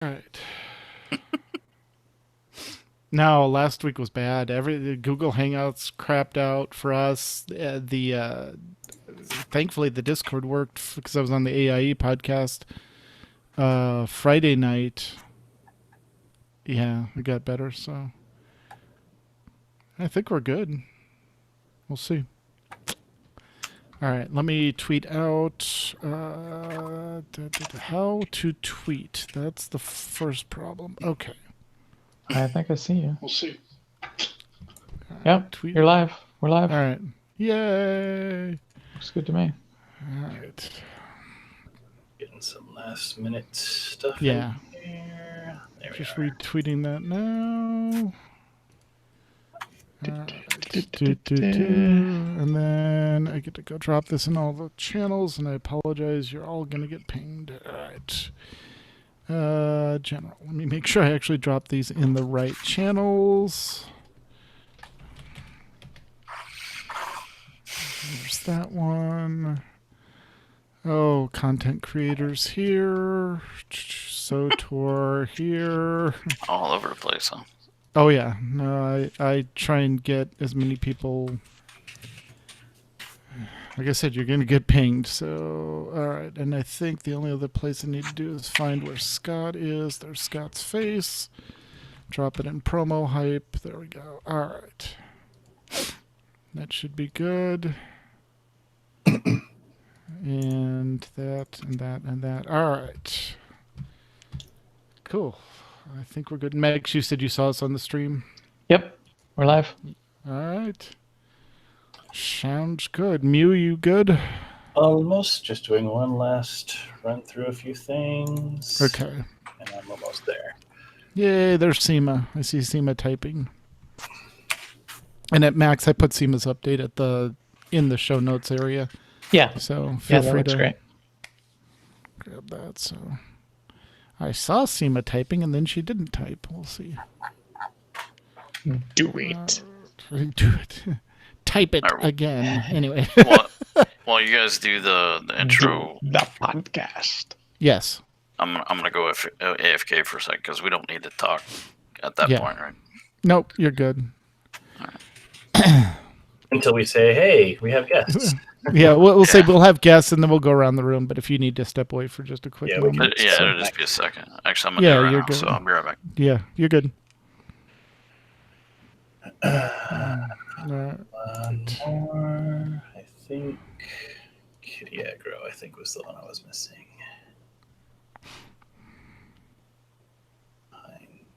All right. No, last week was bad. The Google Hangouts crapped out for us. Thankfully the Discord worked because I was on the AIE podcast Friday night. Yeah, it got better, so I think we're good. We'll see. All right, let me tweet out how to tweet. That's the first problem. Okay. I think I see you. We'll see. Yep, Tweet. you're live. We're live. All right. Yay. Looks good to me. All right. Getting some last minute stuff. Yeah. In here. There Just we are. retweeting that now. And then I get to go drop this in all the channels, and I apologize. You're all going to get pinged. All right. General. Let me make sure I actually drop these in the right channels. There's that one. Oh, content creators here. SOTOR here. All over the place, huh? Oh yeah, no, I try and get as many people. Like I said, you're going to get pinged. So, all right. And I think the only other place I need to do is find where Scott is. There's Scott's face. Drop it in promo hype. There we go. All right. That should be good. And that, and that, and that. All right. Cool. I think we're good. Megs, you said you saw us on the stream? Yep, we're live. All right. Sounds good. Mew, you good? Almost. Just doing one last run through a few things. Okay. And I'm almost there. Yay, there's Seema. I see Seema typing. And at Max, I put Seema's update in the show notes area. Yeah. So feel that free looks to great. grab that. So I saw Seema typing, and then she didn't type. We'll see. Do it. Do it. Type it again. Anyway. While you guys do the intro, The podcast. Yes. I'm gonna go AFK for a second because we don't need to talk at that Yeah. point, right? Nope, you're good. Until we say, hey, we have guests. Yeah, we'll say we'll have guests, and then we'll go around the room. But if you need to step away for just a quick Yeah, we moment. can- Yeah, it'll just be a second. Actually, I'm gonna Yeah, do it right you're now, good. so I'll be right back. Yeah, you're good. All One more. I think Kitty Aggro, I think, was the one I was missing.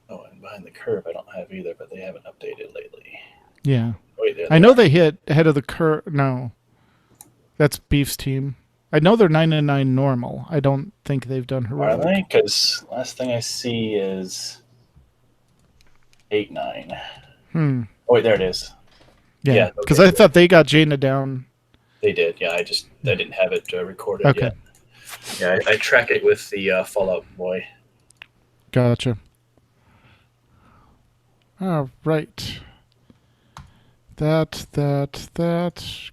And behind the curve, I don't have either, but they haven't updated lately. Yeah. Wait, there I know they hit ahead of the curve. No, that's Beef's team. I know they're 9-9 normal. I don't think they've done Are heroic. they? Because last thing I see is 8-9. Oh, wait, there it is. Yeah, Yeah, because okay. I thought they got Jaina down. They did. Yeah, I didn't have it recorded Okay. yet. Yeah, I track it with the Fallout Boy. Gotcha. All right. That.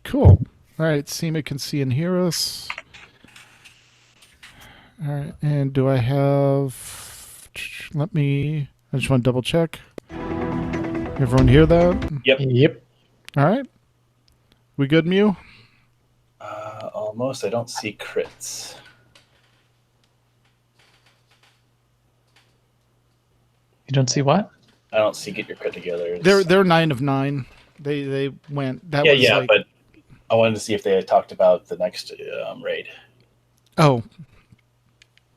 Cool. All right, Seema can see and hear us. All right, and do I have... I just want to double check. Everyone hear that? Yep. All right. We good, Mew? Almost. I don't see crits. You don't see what? I don't see get your crit together. They're 9-9. They went. That was like, but I wanted to see if they had talked about the next raid. oh,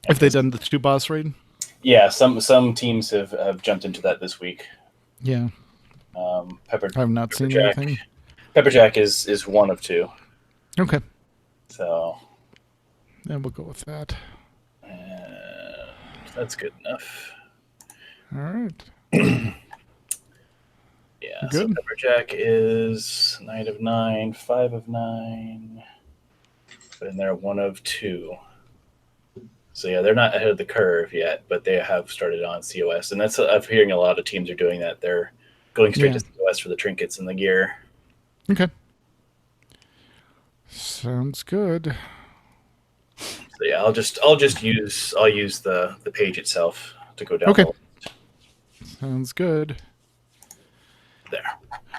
if they done the 2 boss raid. Yeah, some teams have jumped into that this week. Yeah, I've not seen Pepperjack. anything. Pepperjack is one of 2. Okay, So then we'll go with that. that's good enough. All right. Yeah, Good. so Pepperjack is 9 of 9, 5 of 9, and they're 1 of 2. So yeah, they're not ahead of the curve yet, but they have started on COS, and that's I'm hearing a lot of teams are doing that. They're going straight Yeah. to COS for the trinkets and the gear. Okay. Sounds good. So yeah, I'll use the page itself to go down. Okay. the- Sounds good. There.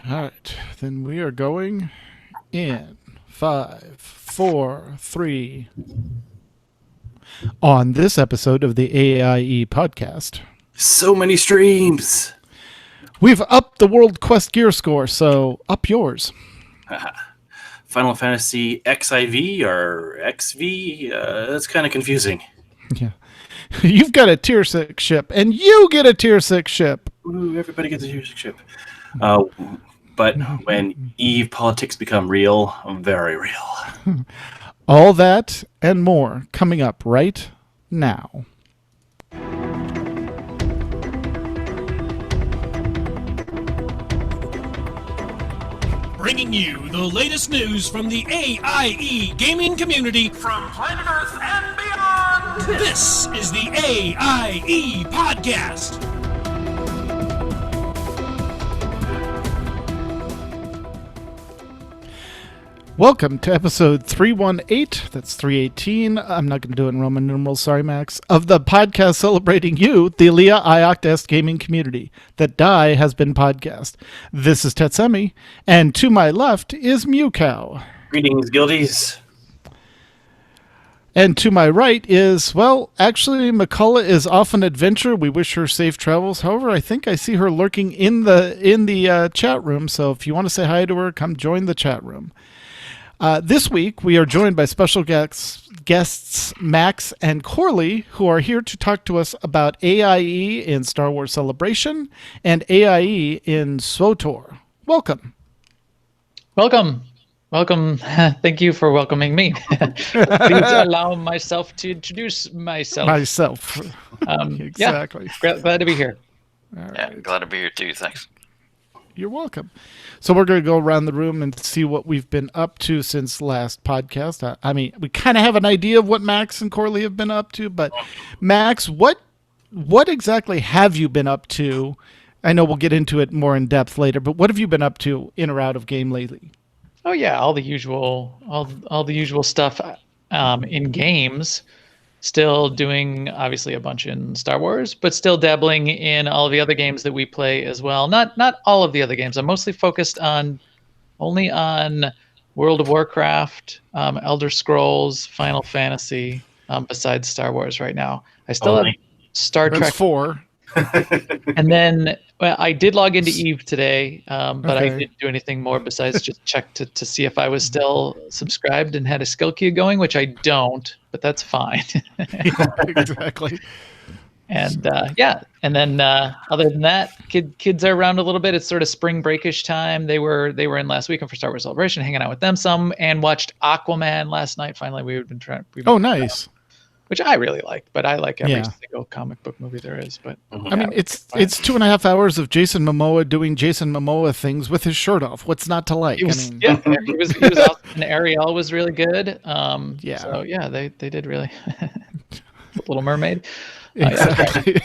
All right. Then we are going in 5, 4, 3. On this episode of the AIE Podcast, So many streams. we've upped the World Quest gear score, so up yours. Final Fantasy XIV or XV. That's kind of confusing. Yeah. You've got a tier 6 ship, and you get a tier 6 ship. Ooh, everybody gets a music ship. But when Eve politics become real, very real. All that and more coming up right now. Bringing you the latest news from the AIE gaming community from planet Earth and beyond. This is the AIE Podcast. Welcome to episode 318, that's 318, I'm not going to do it in Roman numerals, sorry Max, of the podcast celebrating you, the Leah Ioctest gaming community. That die has been podcast. This is Tetsemi, and to my left is Mewcow. Greetings, guildies. And to my right is, well, actually, McCullough is off on adventure. We wish her safe travels. However, I think I see her lurking in the chat room, so if you want to say hi to her, come join the chat room. This week, we are joined by special guests Max and Corley, who are here to talk to us about AIE in Star Wars Celebration and AIE in SWTOR. Welcome. Welcome. Thank you for welcoming me. Please allow myself to introduce myself. Exactly. Yeah, glad to be here. All Yeah, right. glad to be here too. Thanks. You're welcome. So we're going to go around the room and see what we've been up to since last podcast. I mean, we kind of have an idea of what Max and Corley have been up to, but Max, what exactly have you been up to? I know we'll get into it more in depth later, but what have you been up to in or out of game lately? Oh yeah, all the usual stuff in games. Still doing obviously a bunch in Star Wars, but still dabbling in all the other games that we play as well. Not all of the other games. I'm mostly focused only on World of Warcraft, Elder Scrolls, Final Fantasy, besides Star Wars right now. I still have Star That's Trek 4. And then I did log into Eve today, but I Okay. didn't do anything more besides just check to see if I was still subscribed and had a skill queue going, which I don't, but that's fine. Exactly. And and then other than that, kids are around a little bit. It's sort of spring breakish time. They were in last weekend for Star Wars Celebration, hanging out with them some, and watched Aquaman last night. Finally, we've been Oh, nice. which I really liked, but I like every Yeah. single comic book movie there is. But I mean, it's 2.5 hours of Jason Momoa doing Jason Momoa things with his shirt off. What's not to like? he was, I mean, he was awesome. And Ariel was really good. Yeah. So yeah, they did really. Little Mermaid. exactly.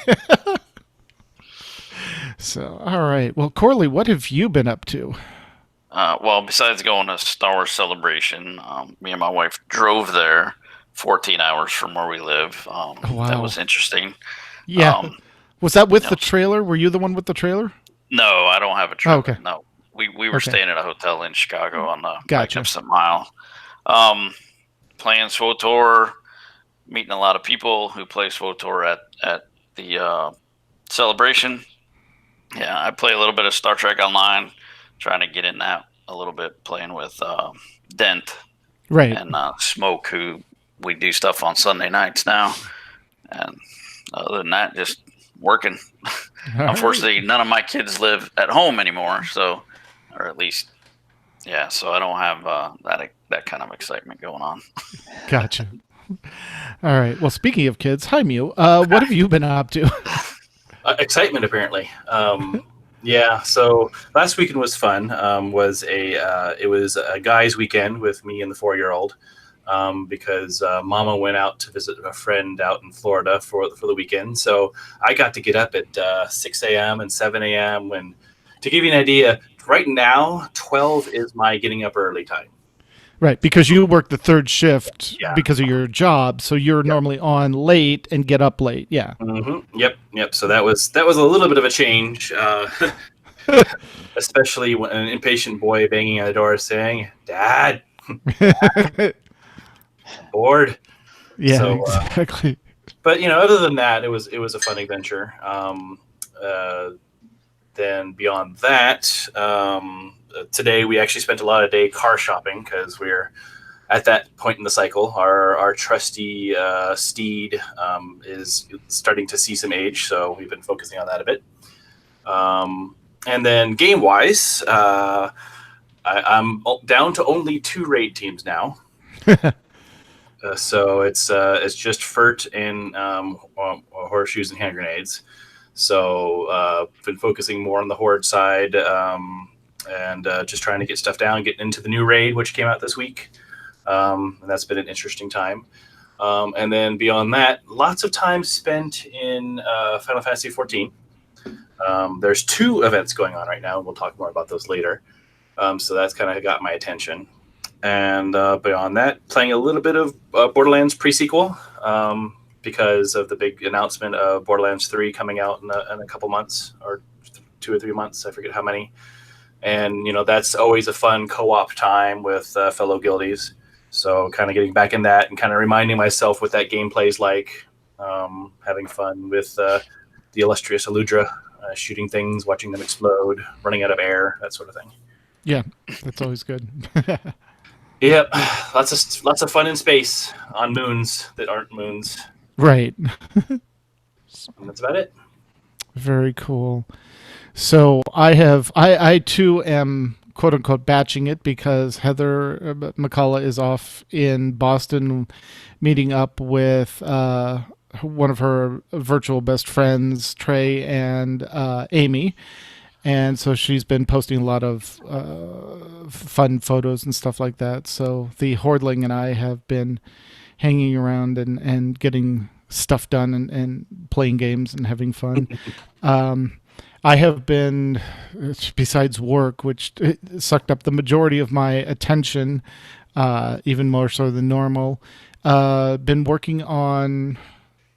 So, all right. Well, Corley, what have you been up to? Well, besides going to Star Wars Celebration, me and my wife drove there 14 hours from where we live. wow. That was interesting. Yeah. Was that with no. the trailer? Were you the one with the trailer? No, I don't have a trailer. okay. No, we were Okay. staying at a hotel in Chicago on the Gotcha. Magnificent Mile. Playing SWTOR, meeting a lot of people who play SWTOR at the celebration. Yeah, I play a little bit of Star Trek Online, trying to get in that a little bit, playing with Dent Right. and Smoke, who we do stuff on Sunday nights now. And other than that, just working. All right. Unfortunately, none of my kids live at home anymore, so, or at least, yeah, so I don't have that kind of excitement going on. Gotcha. All right. Well, speaking of kids, hi Mew. What have you been up to? Excitement, apparently. Yeah. So last weekend was fun. It was a guys' weekend with me and the 4-year-old. Because Mama went out to visit a friend out in Florida for the weekend. So I got to get up at 6 a.m. and 7 a.m. When, to give you an idea, right now 12 is my getting up early time. Right, because you work the third shift Yeah. because of your job, so you're normally on late and get up late. Yeah. Yep. So that was a little bit of a change, especially when an impatient boy banging on the door saying, "Dad, I'm bored." Yeah, So, exactly. but other than that, it was a fun adventure. Then beyond that, today we actually spent a lot of day car shopping because we're at that point in the cycle. Our trusty steed is starting to see some age, so we've been focusing on that a bit. And then game wise, I'm down to only 2 raid teams now. So it's just Furt and horseshoes and hand grenades. So been focusing more on the horde side and just trying to get stuff down, getting into the new raid, which came out this week. And that's been an interesting time. And then beyond that, lots of time spent in Final Fantasy XIV. There's 2 events going on right now, and we'll talk more about those later. So that's kind of got my attention. And beyond that, playing a little bit of Borderlands pre-sequel because of the big announcement of Borderlands 3 coming out in a couple months, or 2 or 3 months, I forget how many. And, that's always a fun co-op time with fellow guildies. So kind of getting back in that and kind of reminding myself what that gameplay is like, having fun with the illustrious Aludra, shooting things, watching them explode, running out of air, that sort of thing. Yeah, that's always good. Yep, lots of fun in space on moons that aren't moons. Right. And that's about it. Very cool. So I too am quote unquote batching it because Heather McCullough is off in Boston meeting up with one of her virtual best friends, Trey and Amy. And so she's been posting a lot of fun photos and stuff like that. So the Hordling and I have been hanging around and getting stuff done and playing games and having fun. I have been, besides work, which sucked up the majority of my attention, even more so than normal, been working on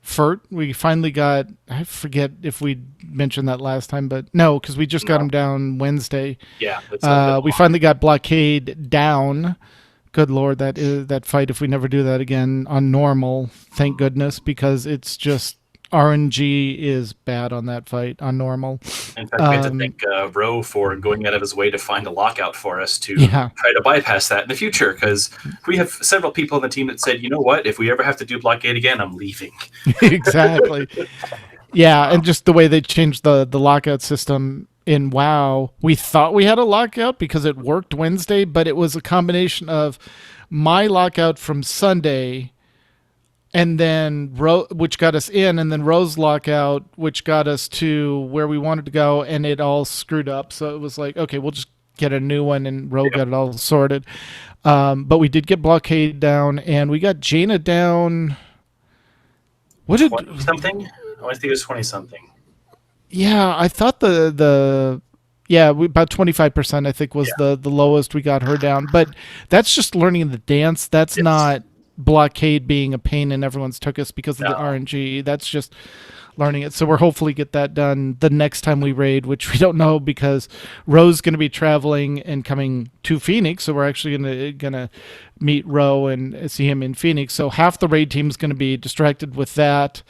Furt. We finally got, I forget if we mentioned that last time, but no, because we just got him down Wednesday. Yeah. We finally got Blockade down. Good Lord, that fight, if we never do that again on normal, thank goodness, because it's just RNG is bad on that fight on normal. In fact, we have to thank Ro for going out of his way to find a lockout for us to Yeah. try to bypass that in the future, because we have several people on the team that said, you know what, if we ever have to do Blockade again, I'm leaving. Exactly. Yeah, and just the way they changed the lockout system in WoW, we thought we had a lockout because it worked Wednesday, but it was a combination of my lockout from Sunday and then which got us in, and then Rose lockout, which got us to where we wanted to go, and it all screwed up. So it was like, okay, we'll just get a new one, and Ro got it all sorted. But we did get Blockade down, and we got Jaina down. What did 20-something? I think it was 20-something. Yeah, I thought about 25%, I think, was the lowest we got her down. But that's just learning the dance. That's not Blockade being a pain in everyone's tuchus because of the RNG. That's just learning it. So we're hopefully get that done the next time we raid, which we don't know because Ro's going to be traveling and coming to Phoenix. So we're actually gonna meet Ro and see him in Phoenix. So half the raid team is going to be distracted with that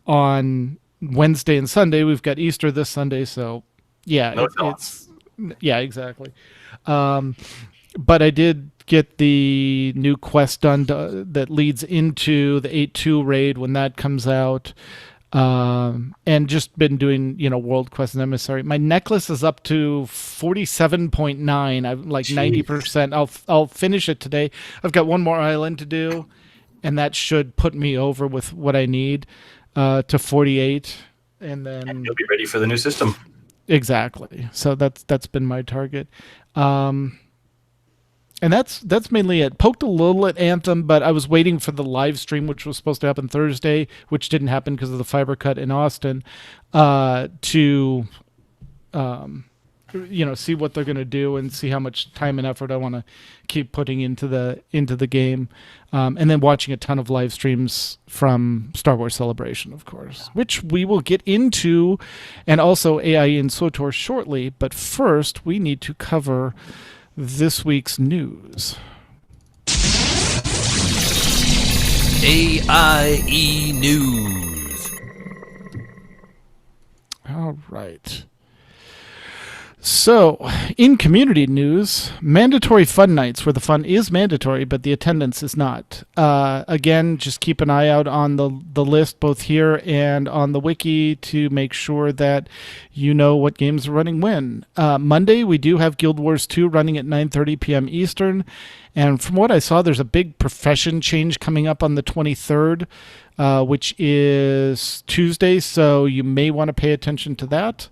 on Wednesday and Sunday. We've got Easter this Sunday, so yeah, it's exactly. But I did get the new quest done that leads into the 8.2 raid when that comes out, and just been doing world quest and emissary. My necklace is up to 47.9. I'm like 90%. I'll finish it today. I've got one more island to do, and that should put me over with what I need to 48, and then you'll be ready for the new system. Exactly. So that's been my target. And that's mainly it. Poked a little at Anthem, but I was waiting for the live stream, which was supposed to happen Thursday, which didn't happen because of the fiber cut in Austin, to see what they're going to do and see how much time and effort I want to keep putting into the game. And then watching a ton of live streams from Star Wars Celebration, of course, which we will get into, and also AIE and SWTOR shortly. But first, we need to cover this week's news. AIE News. All right. So, in community news, mandatory fun nights where the fun is mandatory, but the attendance is not. Again, just keep an eye out on the list, both here and on the wiki, to make sure that you know what games are running when. Monday, we do have Guild Wars 2 running at 9:30 p.m. Eastern. And from what I saw, there's a big profession change coming up on the 23rd, which is Tuesday, so you may want to pay attention to that.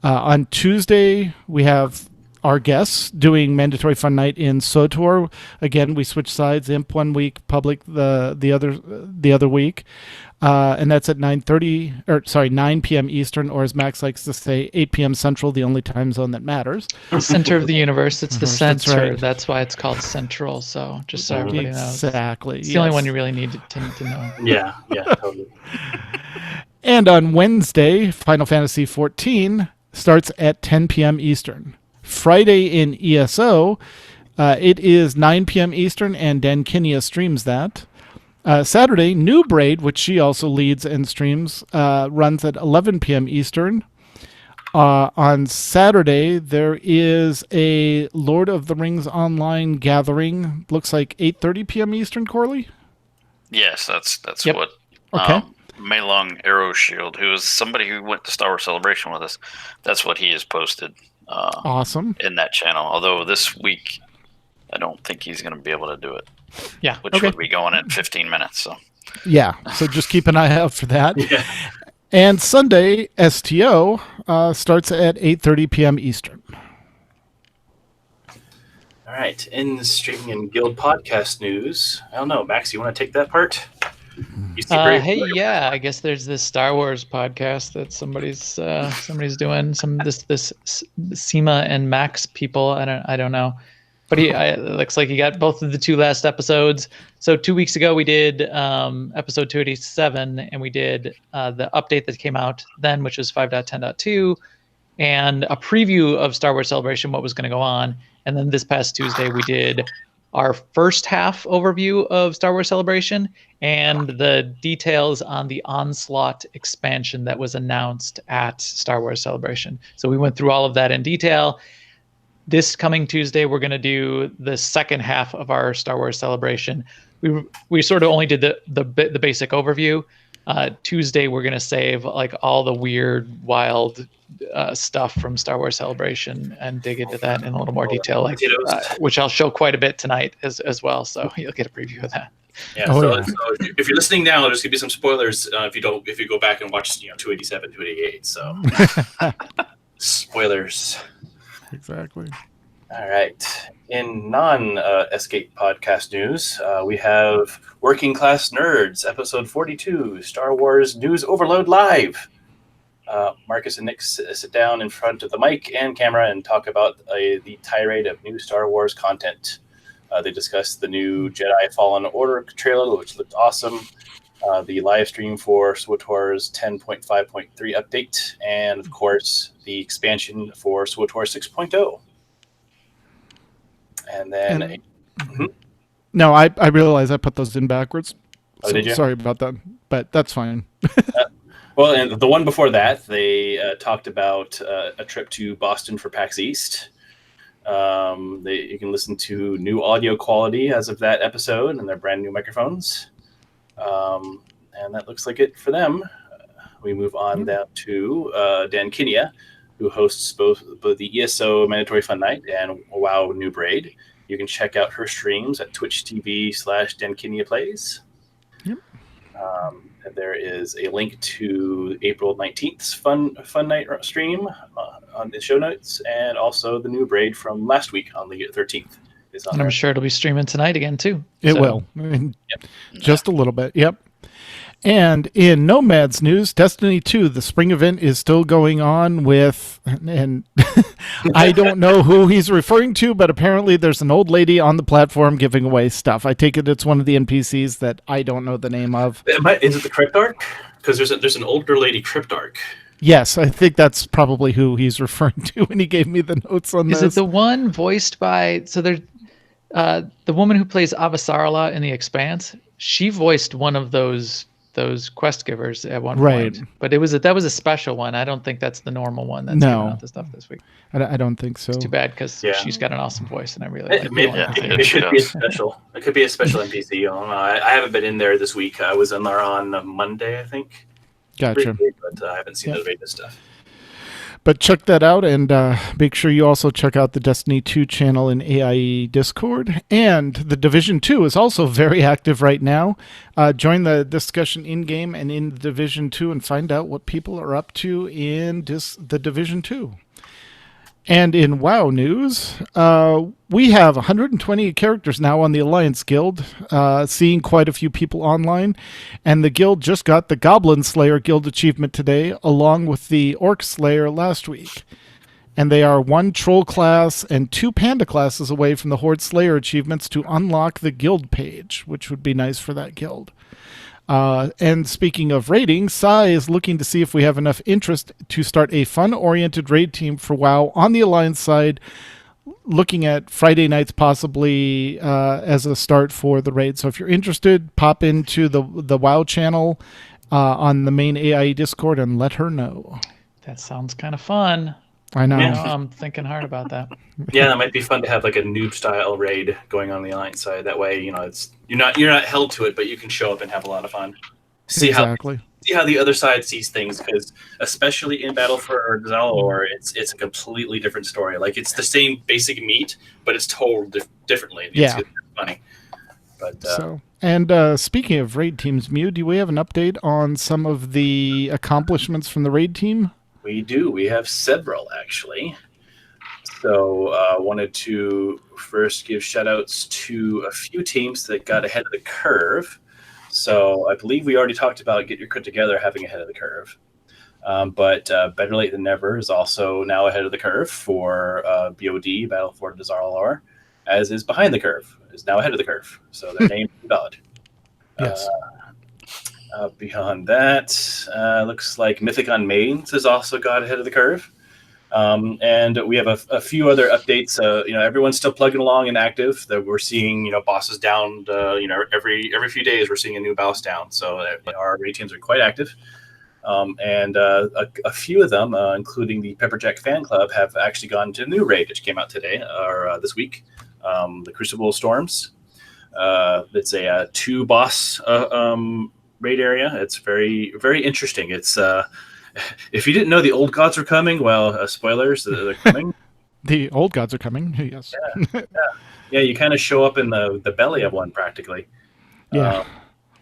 On Tuesday, we have our guests doing mandatory fun night in SWTOR. Again, we switch sides. Imp 1 week, Public the other week, and that's at 9 p.m. Eastern, or as Max likes to say, 8 p.m. Central, the only time zone that matters. The center of the universe. It's the center. That's right. That's why it's called Central. So just so everybody knows. Exactly. It's the only one you really need to know. Yeah, totally. And on Wednesday, Final Fantasy XIV starts at 10 p.m. Eastern. Friday in ESO, it is 9 p.m. Eastern, and Dan Kinia streams that. Saturday, New Braid, which she also leads and streams, runs at 11 p.m. Eastern. On Saturday, there is a Lord of the Rings online gathering. Looks like 8:30 p.m. Eastern, Corley? Yes, that's Yep. what. Okay. Maylong Arrow Shield, who is somebody who went to Star Wars Celebration with us, that's what he has posted. Awesome. In that channel. Although this week, I don't think he's going to be able to do it. Yeah. Which would be going in 15 minutes. So. Yeah, so just keep an eye out for that. Yeah. And Sunday, STO starts at 8:30 p.m. Eastern. All right. In the streaming and guild podcast news, I don't know, Max, you want to take that part? You seem very Hey, familiar. yeah, I guess there's this Star Wars podcast that somebody's doing. This Seema and Max people. I don't know, but it looks like he got both of the two last episodes. So 2 weeks ago we did episode 287, and we did the update that came out then, which was 5.10.2, and a preview of Star Wars Celebration, what was going to go on. And then this past Tuesday we did our first half overview of Star Wars Celebration and the details on the Onslaught expansion that was announced at Star Wars Celebration. So we went through all of that in detail. This coming Tuesday, we're going to do the second half of our Star Wars Celebration. We sort of only did the basic overview. Tuesday, we're going to save like all the weird, wild stuff from Star Wars Celebration and dig into that in a little more detail, like which I'll show quite a bit tonight as well. So you'll get a preview of that. Yeah. So if you're listening now, there's gonna be some spoilers if you go back and watch 287, 288. So spoilers. Exactly. All right. In non-Escape podcast news, we have Working Class Nerds, episode 42, Star Wars News Overload Live. Marcus and Nick sit down in front of the mic and camera and talk about the tirade of new Star Wars content. They discussed the new Jedi Fallen Order trailer, which looked awesome, the live stream for SWTOR's 10.5.3 update, and, of course, the expansion for SWTOR 6.0. And then... No, I realize I put those in backwards. Oh, did you? Sorry about that, but that's fine. Well, and the one before that, they talked about a trip to Boston for PAX East. You can listen to new audio quality as of that episode and their brand new microphones. And that looks like it for them. We move on down to Dan Kinia, who hosts both the ESO Mandatory Fun Night and WoW New Braid. You can check out her streams at twitch.tv/Dan Kinia Plays. Yep. And there is a link to April 19th's Fun Night stream on the show notes, and also the New Braid from last week on the 13th is on And there. I'm sure it'll be streaming tonight again too. It So, will. Just a little bit. Yep. And in Nomad's news, Destiny 2, the spring event is still going on with, and I don't know who he's referring to, but apparently there's an old lady on the platform giving away stuff. I take it it's one of the NPCs that I don't know the name of. Is it the Cryptarch? Because there's an older lady Cryptarch. Yes, I think that's probably who he's referring to when he gave me the notes on this. Is it the one voiced by, so there, the woman who plays Avasarala in The Expanse? She voiced one of those quest givers at one point, but that was a special one. I don't think that's the normal one that's giving out the stuff this week. I don't think so. It's too bad because she's got an awesome voice, and I really like it. It could be a special. It could be a special NPC. I don't know. I haven't been in there this week. I was in there on Monday, I think. Gotcha. But I haven't seen the latest stuff. But check that out, and make sure you also check out the Destiny 2 channel in AIE Discord. And the Division 2 is also very active right now. Join the discussion in-game and in Division 2 and find out what people are up to in the Division 2. And in WoW news, we have 120 characters now on the Alliance Guild, seeing quite a few people online. And the guild just got the Goblin Slayer Guild achievement today, along with the Orc Slayer last week. And they are 1 Troll class and 2 Panda classes away from the Horde Slayer achievements to unlock the guild page, which would be nice for that guild. And speaking of raiding, Sai is looking to see if we have enough interest to start a fun-oriented raid team for WoW on the Alliance side, looking at Friday nights possibly as a start for the raid. So if you're interested, pop into the WoW channel on the main AIE Discord and let her know. That sounds kind of fun. I know. I'm thinking hard about that. Yeah, that might be fun to have like a noob style raid going on the Alliance side. That way, it's you're not held to it, but you can show up and have a lot of fun. See how the other side sees things, because especially in Battle for Zalor, it's a completely different story. Like, it's the same basic meat, but it's told differently. It's funny. But speaking of raid teams, Mew, do we have an update on some of the accomplishments from the raid team? We do. We have several, actually. So wanted to first give shout-outs to a few teams that got ahead of the curve. So I believe we already talked about Get Your Crit Together having ahead of the curve. But Better Late Than Never is also now ahead of the curve for BOD, Battle for Dazar'alor, as is Behind the Curve, is now ahead of the curve. So their name is valid. Yes. Beyond that, looks like Mythic Unmaids has also got ahead of the curve. And we have a few other updates. Everyone's still plugging along and active. That we're seeing, bosses down. Every few days we're seeing a new boss down. So our raid teams are quite active. And a few of them, including the Pepperjack Fan Club, have actually gone to a new raid which came out today or this week. The Crucible Storms. It's a 2 boss raid area. It's very, very interesting. It's if you didn't know the old gods were coming, well, spoilers, they're coming. The old gods are coming. Yes. Yeah. You kind of show up in the belly of one practically. Yeah.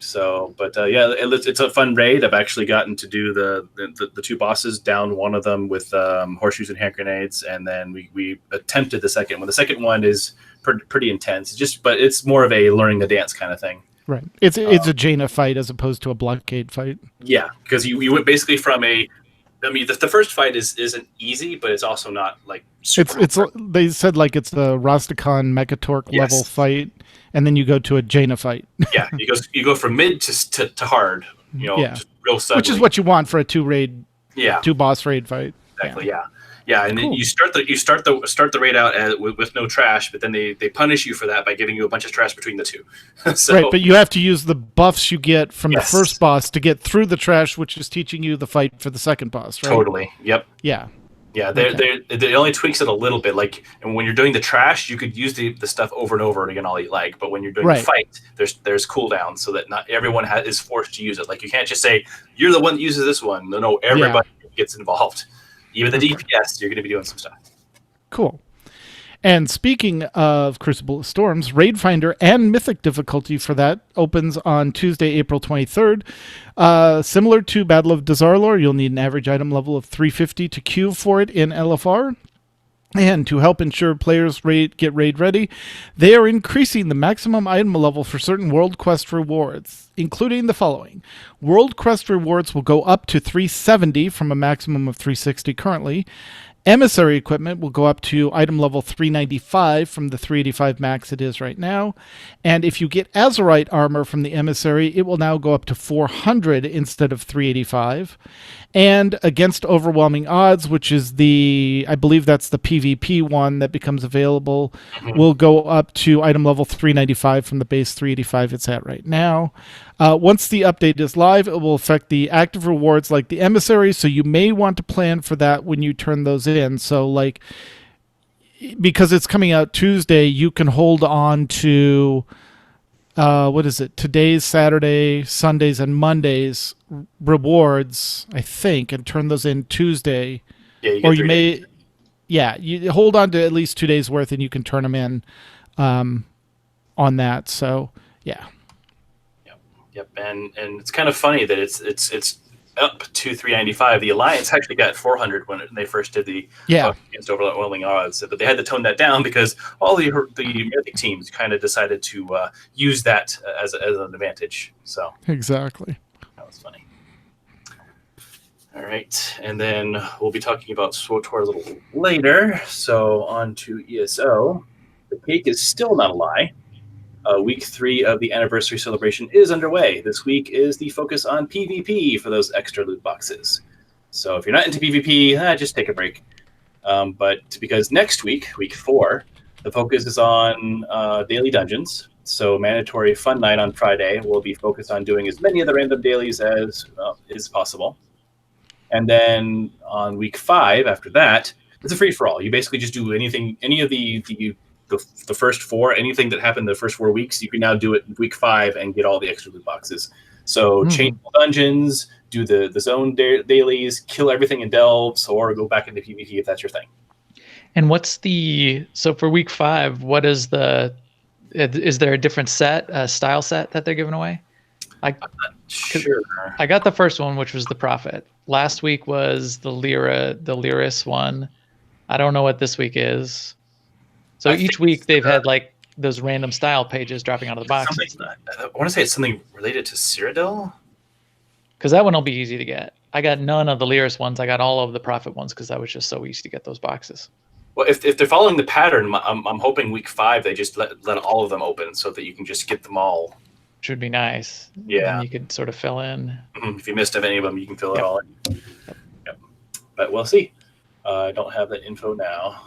It's a fun raid. I've actually gotten to do the 2 bosses, down one of them with horseshoes and hand grenades, and then we attempted the second one. The second one is pretty intense. But it's more of a learning the dance kind of thing. Right. It's a Jaina fight as opposed to a blockade fight. Yeah, because you went basically from the first fight isn't easy, but it's also not like super. It's they said like it's the Rastakhan Mechatork level fight, and then you go to a Jaina fight. Yeah, you go from mid to hard. Just real suddenly. Which is what you want for a 2 boss raid fight. Exactly. Yeah, and cool. Then you start the raid out with no trash, but then they punish you for that by giving you a bunch of trash between the 2. Right, but you have to use the buffs you get from the first boss to get through the trash, which is teaching you the fight for the second boss, right? Totally. Yep. Yeah. Yeah, they only tweaks it a little bit. Like, and when you're doing the trash, you could use the stuff over and over again all you like. But when you're doing the fight, there's cooldowns so that not everyone is forced to use it. Like, you can't just say you're the one that uses this one. No, everybody gets involved. Even the DPS, you're going to be doing some stuff. Cool. And speaking of Crucible of Storms, Raid Finder and Mythic difficulty for that opens on Tuesday, April 23rd. Similar to Battle of Dazar'alor, you'll need an average item level of 350 to queue for it in LFR. And to help ensure players get raid ready, they are increasing the maximum item level for certain World Quest rewards, including the following. World Quest rewards will go up to 370 from a maximum of 360 currently. Emissary equipment will go up to item level 395 from the 385 max it is right now. And if you get Azurite armor from the Emissary, it will now go up to 400 instead of 385. And against overwhelming odds, which is I believe that's the PvP one that becomes available, will go up to item level 395 from the base 385 it's at right now. Once the update is live, it will affect the active rewards like the Emissary, so you may want to plan for that when you turn those in. So, like, because it's coming out Tuesday, you can hold on to, today's Saturday, Sundays, and Mondays rewards, I think, and turn those in Tuesday. Yeah, you may, you hold on to at least 2 days worth, and you can turn them in on that. So, yeah. Yep, and it's kind of funny that it's up to 395. The Alliance actually got 400 when they first did the against overwhelming odds, but they had to tone that down because all the Mythic teams kind of decided to use that as an advantage. So exactly, that was funny. All right, and then we'll be talking about SWTOR a little later. So on to ESO. The cake is still not a lie. Week 3 of the anniversary celebration is underway. This week is the focus on PvP for those extra loot boxes. So if you're not into PvP, just take a break. But because next week, week 4, the focus is on daily dungeons. So mandatory fun night on Friday will be focused on doing as many of the random dailies as is possible. And then on week 5, after that, it's a free-for-all. You basically just do anything, any of the first 4, anything that happened the first 4 weeks, you can now do it in week 5 and get all the extra loot boxes. So chain dungeons, do the zone dailies, kill everything in delves, or go back into PvP if that's your thing. And so for week 5, is there a different style set that they're giving away? I'm not sure. I got the first one, which was the Prophet. Last week was the Lyris one. I don't know what this week is. So each week they've had like those random style pages dropping out of the boxes. I want to say it's something related to Cyrodiil. Because that one will be easy to get. I got none of the Lyris ones. I got all of the Prophet ones because that was just so easy to get those boxes. Well, if they're following the pattern, I'm hoping week 5 they just let all of them open so that you can just get them all. Should be nice. Yeah. And you could sort of fill in. If you missed any of them, you can fill it all in. Yep. But we'll see. I don't have that info now.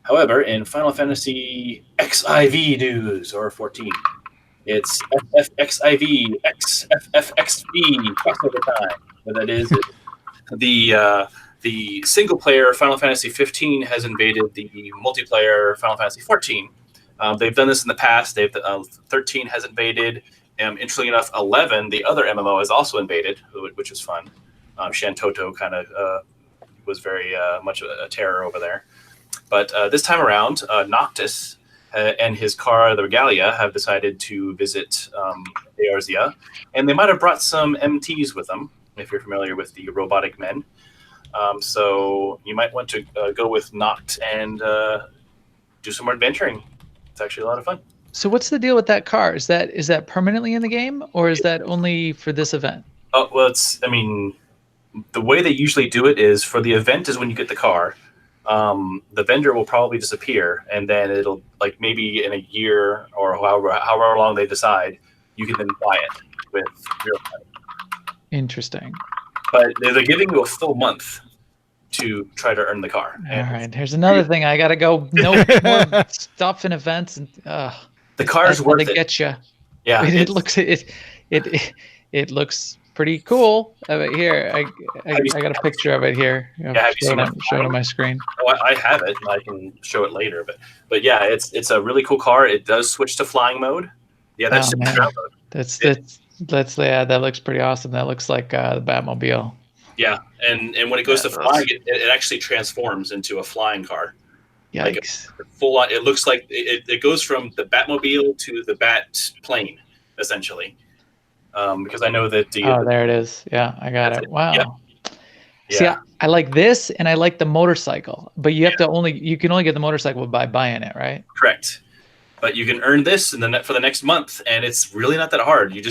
However, in Final Fantasy XIV news, or 14, it's FFXIV, XFFXV, crossover time. What that is the single-player Final Fantasy 15 has invaded the multiplayer Final Fantasy 14. They've done this in the past. 13 has invaded. Interestingly enough, 11, the other MMO, has also invaded, which is fun. Shantoto kind of was very much a terror over there. But this time around, Noctis and his car, the Regalia, have decided to visit Eorzea. And they might have brought some MTs with them, if you're familiar with the robotic men. So you might want to go with Noct and do some more adventuring. It's actually a lot of fun. So what's the deal with that car? Is that permanently in the game, or is that only for this event? Oh, well, the way they usually do it is for the event is when you get the car. The vendor will probably disappear, and then it'll, like, maybe in a year or however long they decide, you can then buy it with real money. Interesting. But they're giving you a full month to try to earn the car. All right, here's another thing. I gotta go. No more stuff in events, and the car's worth it. Get you. Yeah, it looks pretty cool. Here, I got a picture of it here. Yeah, show it on my screen. Oh, I have it. I can show it later. But yeah, it's a really cool car. It does switch to flying mode. Yeah, that's just ground mode. That looks pretty awesome. That looks like the Batmobile. Yeah, and when it goes to flying, it actually transforms into a flying car. Yikes! Like full on. It looks like it goes from the Batmobile to the Bat plane, essentially. Because I know that there it is. Yeah, I got it. Wow. See, I like this, and I like the motorcycle, but you can only get the motorcycle by buying it, right? Correct. But you can earn this for the next month, and it's really not that hard. You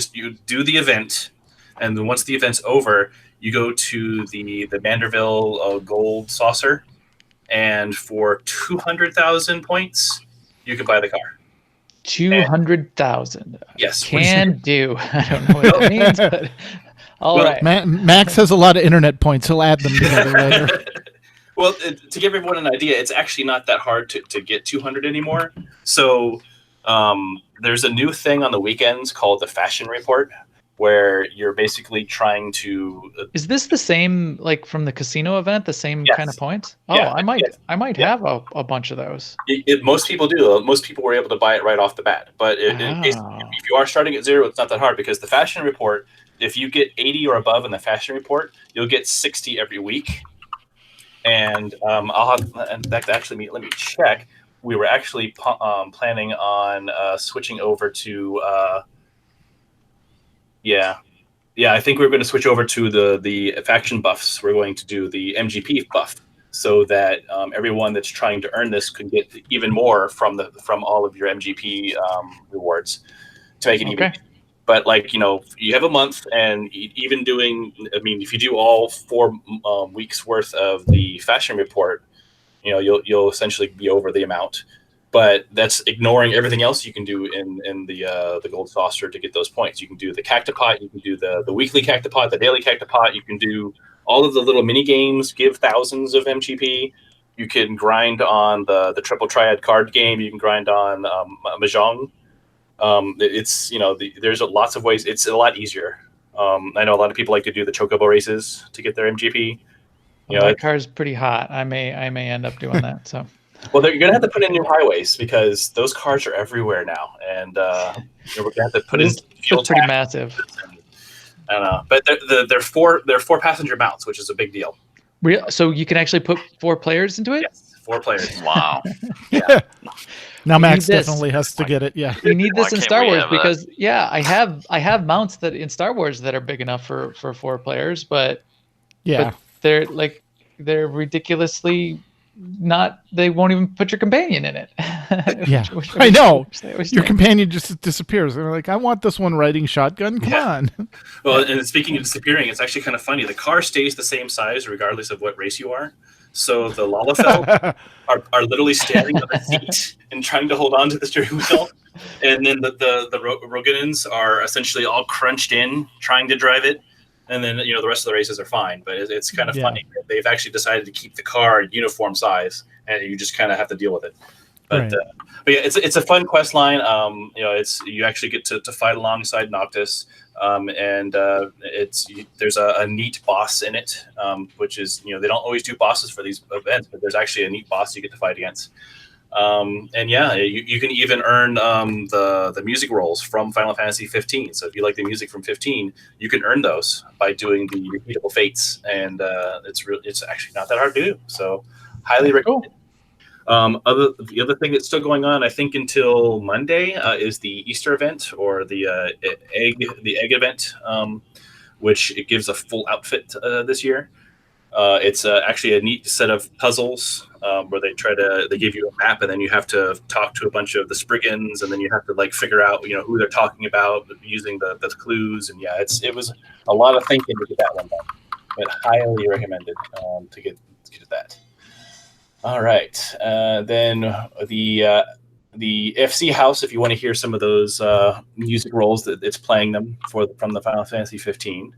do the event, and then once the event's over, you go to the Manderville Gold Saucer, and for 200,000 points, you can buy the car. 200,000. Yes. Can do. I don't know what that means, but all right. Max has a lot of internet points. He'll add them together later. Well, to give everyone an idea, it's actually not that hard to get 200 anymore. So there's a new thing on the weekends called the Fashion Report, where you're basically trying to. Is this the same like from the casino event? The same kind of points? Oh, yeah, I might have a bunch of those. Most people do. Most people were able to buy it right off the bat. But if you are starting at 0, it's not that hard, because the Fashion Report, if you get 80 or above in the Fashion Report, you'll get 60 every week. And I'll have, in fact, actually, let me check. We were actually planning on switching over to, I think we're going to switch over to the faction buffs. We're going to do the MGP buff, so that everyone that's trying to earn this can get even more from all of your MGP rewards to make it even. But you have a month, and even if you do all 4 weeks worth of the Fashion Report, you'll essentially be over the amount. But that's ignoring everything else you can do in the Gold Saucer to get those points. You can do the Cactopot, you can do the weekly Cactopot, the daily Cactopot. You can do all of the little mini games, give thousands of MGP. You can grind on the Triple Triad card game. You can grind on Mahjong. There's lots of ways. It's a lot easier. I know a lot of people like to do the Chocobo races to get their MGP. That car's pretty hot. I may end up doing that. So. Well, you're gonna have to put in new highways, because those cars are everywhere now, and we're gonna have to put in fuel. It's pretty massive. I don't know, but they're 4 passenger mounts, which is a big deal. So you can actually put 4 players into it? Yes, 4 players. Wow. Yeah. Now Max definitely has to get it. Yeah. We need this in Star Wars, because I have mounts that in Star Wars that are big enough for 4 players, but they're ridiculously not. They won't even put your companion in it. Yeah, I know. Your companion just disappears. They're like, I want this one riding shotgun. Come on. Well, and speaking of disappearing, it's actually kind of funny. The car stays the same size regardless of what race you are. So the Lalafell are literally standing on the seat and trying to hold on to the steering wheel, and then the Roganins are essentially all crunched in trying to drive it. And then the rest of the races are fine, but it's kind of funny. They've actually decided to keep the car uniform size, and you just kind of have to deal with it. But it's a fun quest line. You actually get to fight alongside Noctis, and there's a neat boss in it, which is they don't always do bosses for these events, but there's actually a neat boss you get to fight against. You can even earn the music rolls from Final Fantasy 15. So if you like the music from 15, you can earn those by doing the repeatable fates, and it's actually not that hard to do. So highly recommend. The other thing that's still going on, I think until Monday, is the Easter event, or the egg event, which it gives a full outfit this year. It's actually a neat set of puzzles where they give you a map, and then you have to talk to a bunch of the Spriggans, and then you have to figure out who they're talking about using the clues. And it was a lot of thinking to get that one done, but highly recommended to get that. All right, then the FC House, if you want to hear some of those music rolls that it's playing them from the Final Fantasy 15.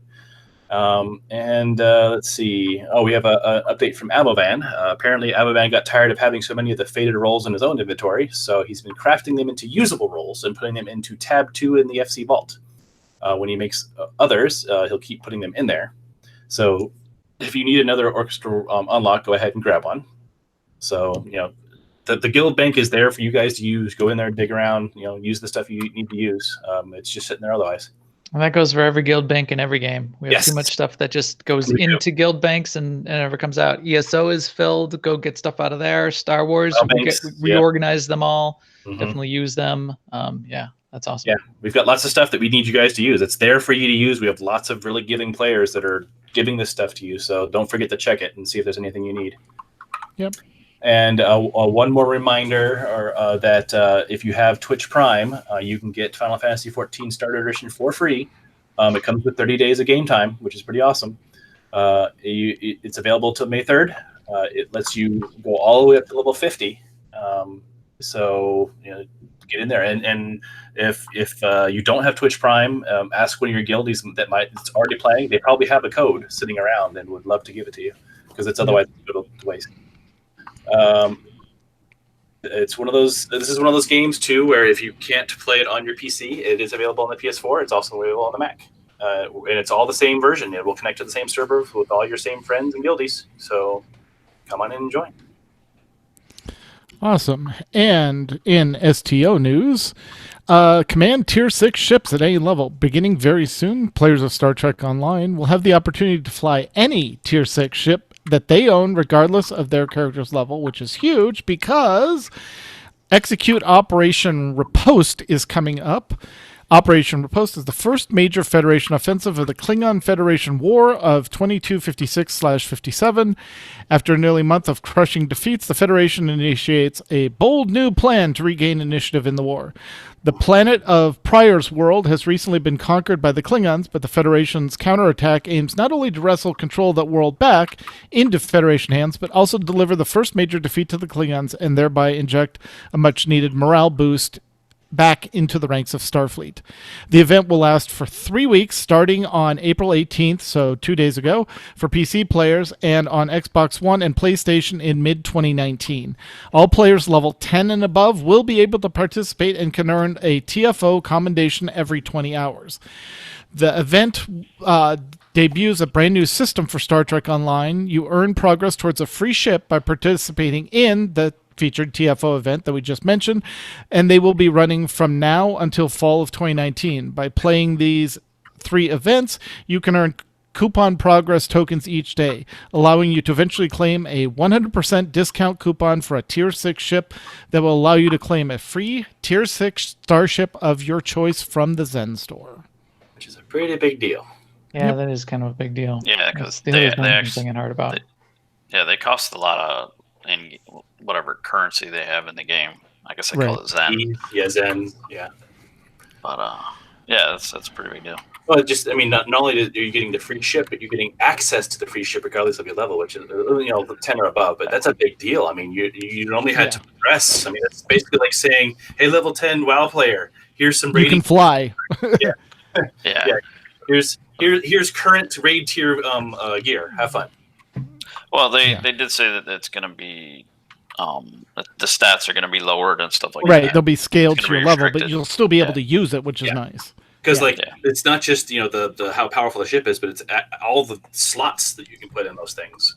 Let's see. Oh, we have an update from Abovan. Apparently, Abovan got tired of having so many of the faded rolls in his own inventory, so he's been crafting them into usable rolls and putting them into tab 2 in the FC Vault. When he makes others, he'll keep putting them in there. So if you need another orchestra unlock, go ahead and grab one. So, the guild bank is there for you guys to use. Go in there, dig around, use the stuff you need to use. It's just sitting there otherwise. And that goes for every guild bank in every game. We have too much stuff that just goes into guild banks and never comes out. ESO is filled. Go get stuff out of there. Star Wars, reorganize them all. Mm-hmm. Definitely use them. That's awesome. Yeah, we've got lots of stuff that we need you guys to use. It's there for you to use. We have lots of really giving players that are giving this stuff to you. So don't forget to check it and see if there's anything you need. Yep. And one more reminder that if you have Twitch Prime, you can get Final Fantasy XIV Starter Edition for free. It comes with 30 days of game time, which is pretty awesome. It's available till May 3rd. It lets you go all the way up to level 50. So get in there. And if you don't have Twitch Prime, ask one of your guildies that's already playing. They probably have a code sitting around and would love to give it to you because it's otherwise going to waste. It's one of those. This is one of those games too, where if you can't play it on your PC, it is available on the PS4. It's also available on the Mac, and it's all the same version. It will connect to the same server with all your same friends and guildies. So, come on in and join. Awesome. And in STO news, Command Tier 6 ships at any level, beginning very soon. Players of Star Trek Online will have the opportunity to fly any Tier 6 ship that they own, regardless of their character's level, which is huge because Execute Operation Riposte is coming up. Operation Riposte is the first major Federation offensive of the Klingon Federation War of 2256/57. After nearly a month of crushing defeats, the Federation initiates a bold new plan to regain initiative in the war. The planet of Prior's world has recently been conquered by the Klingons, but the Federation's counterattack aims not only to wrestle control of that world back into Federation hands, but also to deliver the first major defeat to the Klingons and thereby inject a much-needed morale boost back into the ranks of Starfleet. The event will last for 3 weeks, starting on April 18th, so 2 days ago, for PC players, and on Xbox One and PlayStation in mid-2019. All players level 10 and above will be able to participate and can earn a TFO commendation every 20 hours. The event debuts a brand new system for Star Trek Online. You earn progress towards a free ship by participating in the featured TFO event that we just mentioned, and they will be running from now until fall of 2019. By playing these 3 events, you can earn coupon progress tokens each day, allowing you to eventually claim a 100% discount coupon for a Tier 6 ship that will allow you to claim a free Tier 6 starship of your choice from the Zen store. Which is a pretty big deal. Yeah, That is kind of a big deal. Yeah, because they thinking hard about. They cost a lot of in whatever currency they have in the game. I guess I call it Zen. Yeah, Zen. Yeah. But that's a pretty big deal. Well, not only are you getting the free ship, but you're getting access to the free ship regardless of your level, which is 10 or above. But that's a big deal. I mean, you normally had to progress. I mean, it's basically like saying, "Hey, level 10 WoW player, here's some raid. You can fly." Yeah. Here's current raid tier gear. Have fun. Well, they did say that it's going to be the stats are going to be lowered and stuff like that. Right, they'll be scaled to your level, but you'll still be able to use it, which is nice. Because it's not just the how powerful the ship is, but it's all the slots that you can put in those things.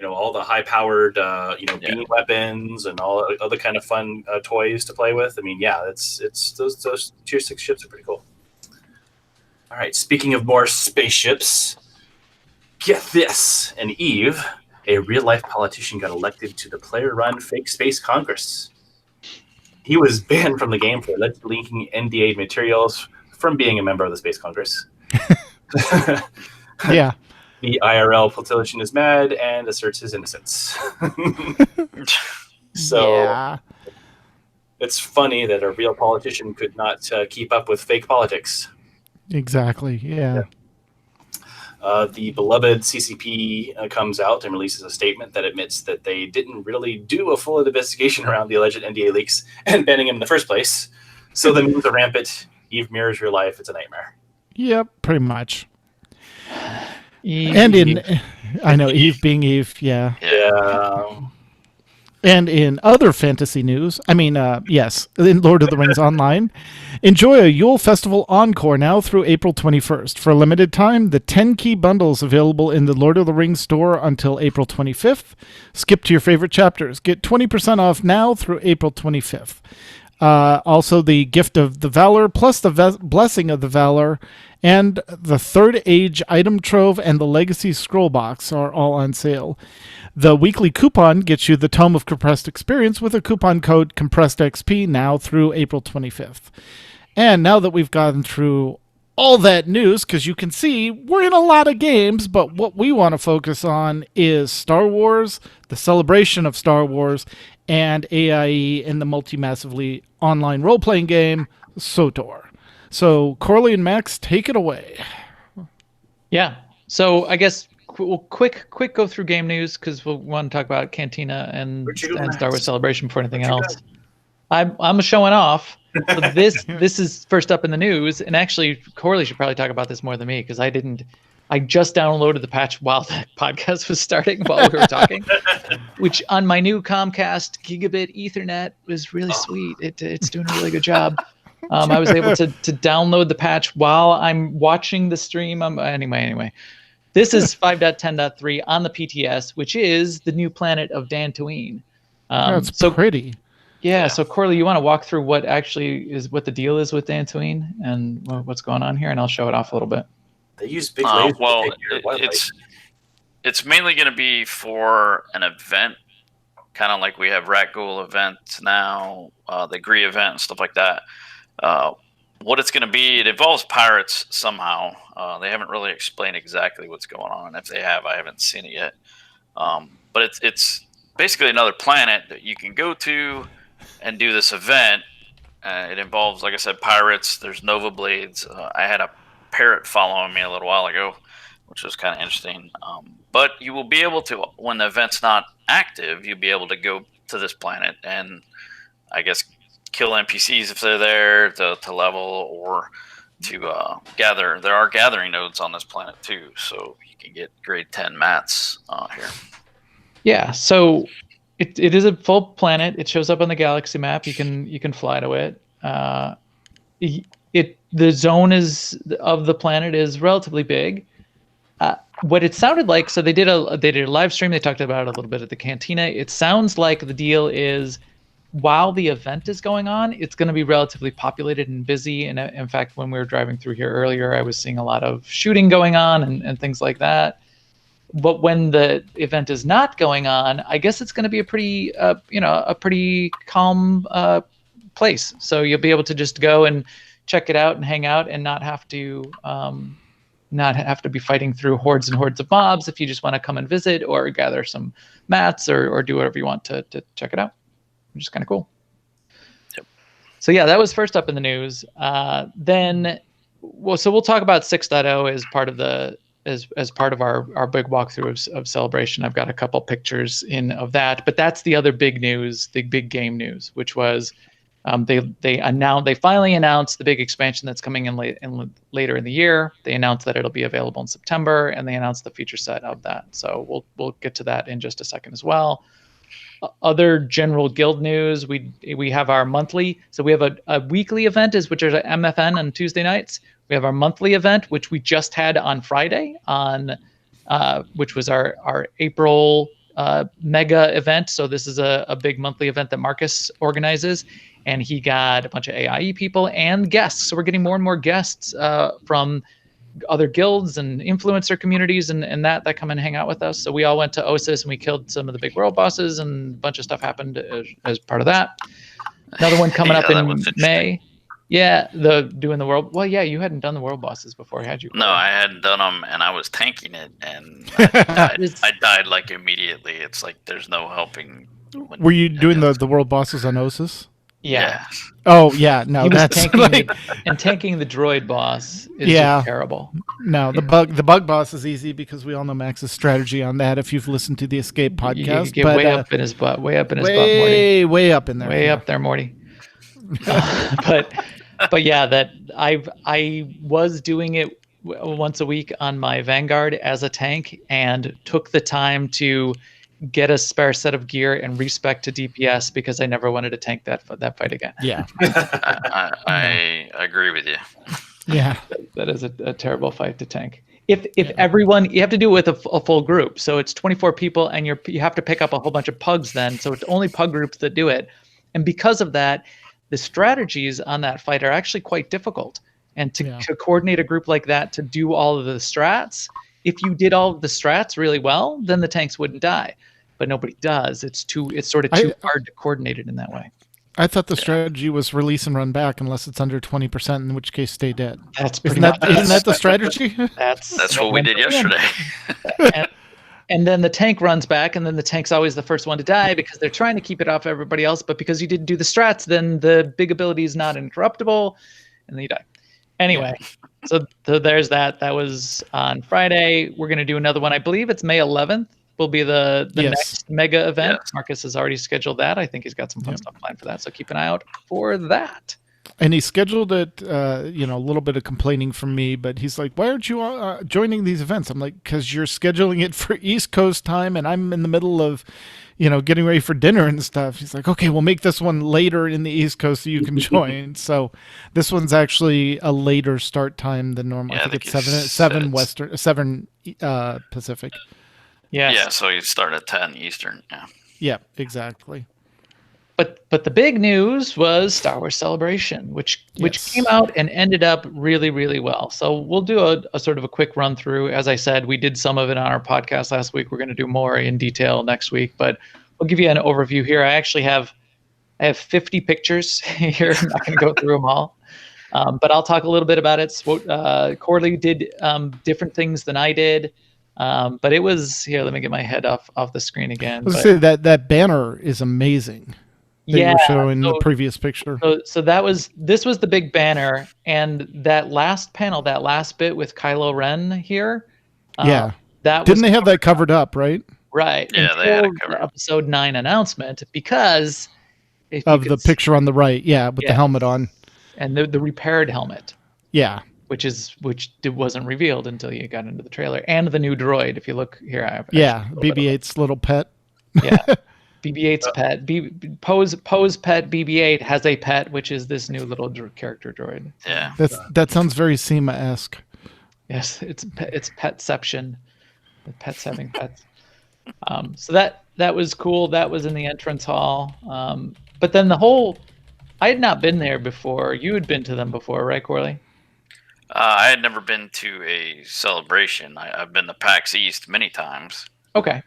All the high powered beam weapons and all other kind of fun toys to play with. I mean, it's those Tier 6 ships are pretty cool. All right, speaking of more spaceships, get this. In Eve, a real-life politician got elected to the player-run fake space Congress. He was banned from the game for allegedly leaking NDA materials from being a member of the Space Congress. Yeah. The IRL politician is mad and asserts his innocence. So it's funny that a real politician could not keep up with fake politics. Exactly, yeah. The beloved CCP comes out and releases a statement that admits that they didn't really do a full investigation around the alleged NDA leaks and banning him in the first place. So the memes are rampant. Eve mirrors real life. It's a nightmare. Yep, pretty much. Eve. I know, Eve being Eve, yeah. Yeah. And in other fantasy news, in Lord of the Rings Online, enjoy a Yule Festival Encore now through April 21st. For a limited time, the 10 key bundles available in the Lord of the Rings store until April 25th. Skip to your favorite chapters. Get 20% off now through April 25th. Also, the Gift of the Valor, plus the Blessing of the Valor, and the Third Age Item Trove and the Legacy Scroll Box are all on sale. The weekly coupon gets you the Tome of Compressed Experience with a coupon code CompressedXP now through April 25th. And now that we've gone through all that news, because you can see we're in a lot of games, but what we want to focus on is Star Wars, the celebration of Star Wars, and AIE in the multi-massively online role-playing game, SWTOR. So, Corley and Max, take it away. Yeah. So I guess we'll quick go through game news because we'll want to talk about Cantina and Star Wars Celebration before anything else. I'm showing off. So this is first up in the news, and actually Corley should probably talk about this more than me because I just downloaded the patch while the podcast was starting while we were talking, which on my new Comcast gigabit Ethernet was really sweet. It's doing a really good job. I was able to download the patch while I'm watching the stream. Anyway. This is 5.10.3 on the PTS, which is the new planet of Dantooine. That's pretty. Yeah, so Corley, you want to walk through what the deal is with Dantooine and what's going on here, and I'll show it off a little bit. They use big lasers. Well, it's mainly going to be for an event, kind of like we have Rat Ghoul events now, the Gree event and stuff like that. What it's going to be, it involves pirates somehow. They haven't really explained exactly what's going on. If they have, I haven't seen it yet. But it's basically another planet that you can go to and do this event. It involves, like I said, pirates. There's Nova Blades. I had a parrot following me a little while ago, which was kind of interesting. But you will be able to, when the event's not active, you'll be able to go to this planet and, I guess, kill NPCs if they're there to level or to gather. There are gathering nodes on this planet too, so you can get grade 10 mats here. Yeah, so it is a full planet. It shows up on the galaxy map. You can fly to it. The zone of the planet is relatively big. What it sounded like, so they did a live stream. They talked about it a little bit at the Cantina. It sounds like the deal is, while the event is going on, it's going to be relatively populated and busy. And in fact, when we were driving through here earlier, I was seeing a lot of shooting going on and things like that. But when the event is not going on, I guess it's going to be a pretty calm place. So you'll be able to just go and check it out and hang out and not have to be fighting through hordes and hordes of mobs if you just want to come and visit or gather some mats or do whatever you want to check it out. Which is kind of cool. Yep. So yeah, that was first up in the news. So we'll talk about 6.0 as part of as part of our big walkthrough of Celebration. I've got a couple pictures of that, but that's the other big news, the big game news, which was they finally announced the big expansion that's coming in later in the year. They announced that it'll be available in September, and they announced the feature set of that. So we'll get to that in just a second as well. Other general guild news, we have our monthly, so we have a weekly event which is an MFN on Tuesday nights. We have our monthly event, which we just had on Friday, which was our April mega event. So this is a big monthly event that Marcus organizes, and he got a bunch of AIE people and guests. So we're getting more and more guests from other guilds and influencer communities and that come and hang out with us. So we all went to OSIS and we killed some of the big world bosses, and a bunch of stuff happened as part of that. Another one coming up in May. Yeah, doing the world. Well, yeah, you hadn't done the world bosses before, had you? No, I hadn't done them, and I was tanking it, and I died like immediately. It's like there's no helping. Were you doing the world bosses on OSIS? Yeah. Oh yeah, no, that's tanking the droid boss is just terrible. No, the bug boss is easy because we all know Max's strategy on that. If you've listened to the Escape podcast, you get way up in his butt, Morty. Way up in there, way up there, Morty. But yeah, that I was doing it once a week on my Vanguard as a tank, and took the time to get a spare set of gear and respec to DPS because I never wanted to tank that fight again. Yeah, I agree with you. Yeah, that is a terrible fight to tank. If everyone, you have to do it with a full group, so it's 24 people, and you have to pick up a whole bunch of pugs then, so it's only pug groups that do it, and because of that, the strategies on that fight are actually quite difficult, and to coordinate a group like that to do all of the strats. If you did all of the strats really well, then the tanks wouldn't die, but nobody does. It's sort of too hard to coordinate it in that way. I thought the strategy was release and run back unless it's under 20%, in which case stay dead. That's Isn't pretty that the strategy? That's what we did yesterday. And then the tank runs back, and then the tank's always the first one to die because they're trying to keep it off everybody else. But because you didn't do the strats, then the big ability is not interruptible, and then you die. Anyway, so there's that. That was on Friday. We're going to do another one. I believe it's May 11th will be the next mega event. Yes. Marcus has already scheduled that. I think he's got some fun stuff planned for that. So keep an eye out for that. And he scheduled it, a little bit of complaining from me, but he's like, why aren't you joining these events? I'm like, because you're scheduling it for East Coast time, and I'm in the middle of, getting ready for dinner and stuff. He's like, okay, we'll make this one later in the East Coast so you can join. So this one's actually a later start time than normal. Yeah, I think it's 7 Western, 7 Pacific. Yes. Yeah, so you start at 10 Eastern. Yeah. Yeah, exactly. But the big news was Star Wars Celebration, which came out and ended up really, really well. So we'll do a sort of a quick run through. As I said, we did some of it on our podcast last week. We're going to do more in detail next week, but we'll give you an overview here. I actually have 50 pictures here. I'm not going to go through them all, but I'll talk a little bit about it. Corley did different things than I did. But it was here. Let me get my head off the screen again. Let's say that banner is amazing. That you were showing the previous picture. So this was the big banner, and that last panel, that last bit with Kylo Ren here. Didn't they have that covered up, right? Right. Yeah, they had it covered the Episode 9 announcement because of the picture on the right, with the helmet on, and the repaired helmet. Yeah. Which wasn't revealed until you got into the trailer, and the new droid. If you look here, I have BB-8's little pet. Yeah, BB-8's pet. Poe's pet BB-8 has a pet, which is this new little character droid. Yeah, that sounds very SEMA-esque. Yes, it's petception. The pets having pets. So that was cool. That was in the entrance hall. But then I had not been there before. You had been to them before, right, Corley? I had never been to a celebration. I've been to PAX East many times. Okay.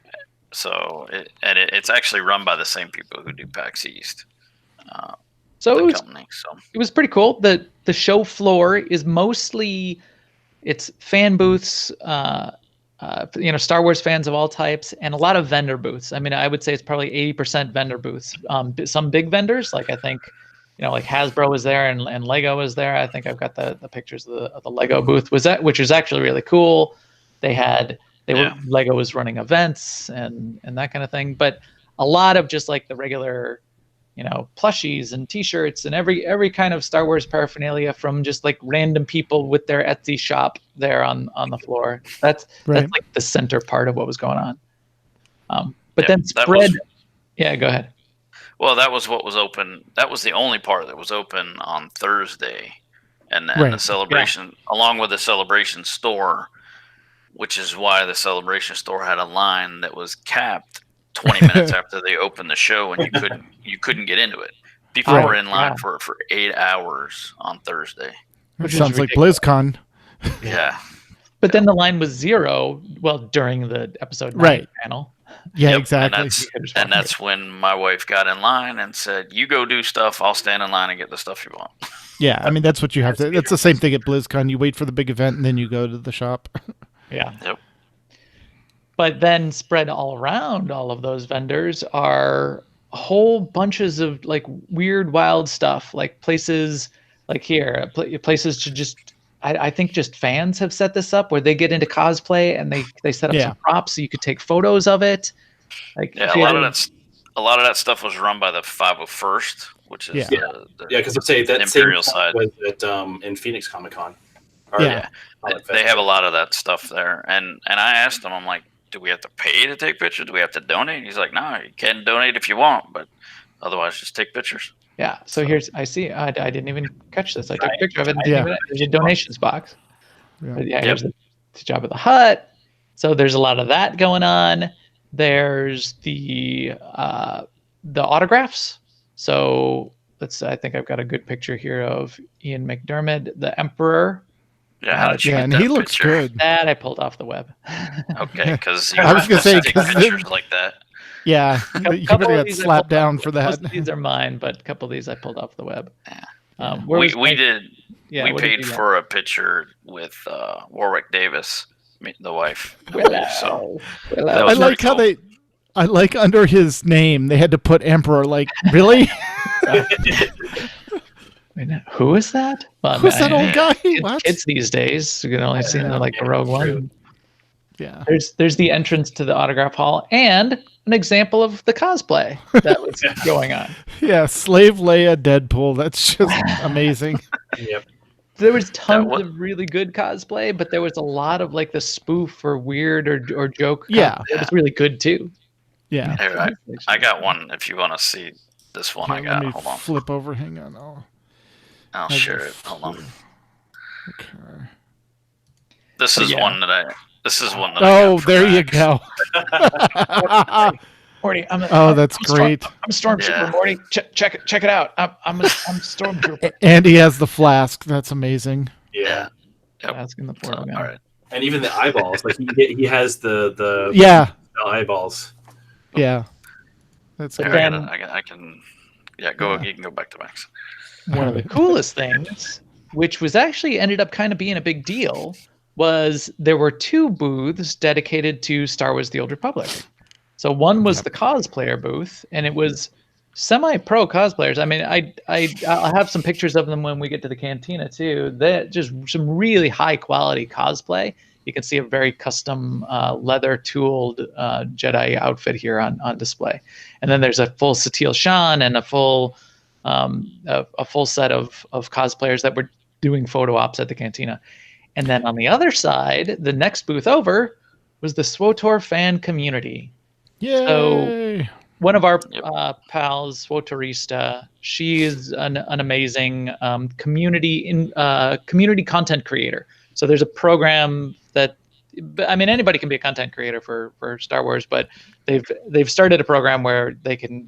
So it's actually run by the same people who do PAX East. So it was pretty cool. The show floor is mostly it's fan booths, Star Wars fans of all types, and a lot of vendor booths. I mean, I would say it's probably 80% vendor booths. Some big vendors, like I think. Like Hasbro was there and Lego was there. I think I've got the pictures of the Lego booth which was actually really cool. Lego was running events and that kind of thing, but a lot of just like the regular, plushies and T-shirts and every kind of Star Wars paraphernalia from just like random people with their Etsy shop there on the floor. That's like the center part of what was going on. Then spread. Go ahead. Well, that was what was open. That was the only part that was open on Thursday. And the celebration, along with the celebration store, which is why the celebration store had a line that was capped 20 minutes after they opened the show, and you couldn't get into it. People were in line for 8 hours on Thursday. Which sounds like BlizzCon. Yeah. But then the line was 0, during the episode 9 panel. Yeah, exactly. And that's when my wife got in line and said, you go do stuff, I'll stand in line and get the stuff you want. Yeah, I mean, that's what you have to. It's the same thing at BlizzCon. You wait for the big event and then you go to the shop. Yeah. Yep. But then spread all around all of those vendors are whole bunches of like weird, wild stuff, like places like here, places to just, I think just fans have set this up where they get into cosplay and they set up some props so you could take photos of it. Like a lot of that stuff was run by the 501st, which is because let's say that Imperial side was at in Phoenix Comic Con. They have a lot of that stuff there, and I asked him, I'm like, do we have to pay to take pictures? Do we have to donate? He's like, no, you can donate if you want, but otherwise just take pictures. Yeah. So I didn't even catch this. I took a picture of it. There's a donations box. Here's the Jabba the Hutt. So there's a lot of that going on. There's the autographs. So I think I've got a good picture here of Ian McDiarmid, the Emperor. Yeah, how did you get and that he looks picture? good. That I pulled off the web. Okay, because I was going to say pictures like that. Yeah, A you couple better of get these I slapped pulled off- down for Most of that. these are mine, but a couple of these I pulled off the web. We did. Yeah, we what did paid you get? for a picture with Warwick Davis, the wife. So that I was like pretty how cool. I like under his name they had to put Emperor. Like, really? Wait, who is that? Well, Who's that old guy? Kids, What? kids these days, you can only see them like the Rogue One. Yeah. There's the entrance to the autograph hall and an example of the cosplay that was going on. Yeah, Slave Leia Deadpool. That's just amazing. Yep. There was tons was- of really good cosplay, but there was a lot of like the spoof or weird or joke. Yeah. cosplay. It was really good too. Yeah. Here, I got one. If you want to see this one, I Here, got. let me Hold on. flip over. Hang on. I'll share it. Hold on. Okay. This is yeah. one that I. This is one that. I Oh, got from there you Max. go. Morty, Oh, that's great. I'm a stormtrooper, Yeah. Morty. Check it out. I'm a stormtrooper. And he has the flask. That's amazing. Yeah. Yep. Asking the So, portal guy. all right. And even the eyeballs, like he has the Yeah. eyeballs. Yeah. That's Here, great. Then- I can. Yeah, go. You can go back to Max. One of the coolest things, which was actually ended up kind of being a big deal, was there were 2 booths dedicated to Star Wars: The Old Republic. So one was the cosplayer booth, and it was semi-pro cosplayers. I mean, I'll have some pictures of them when we get to the cantina too. They're just some really high-quality cosplay. You can see a very custom leather-tooled Jedi outfit here on display, and then there's a full Satele Shan and a full set of cosplayers that were doing photo ops at the cantina. And then on the other side, the next booth over was the SWOTOR fan community. Yay. One of our pals, SWOTORista, she is an amazing community content creator. So there's a program that, I mean, anybody can be a content creator for Star Wars, but they've started a program where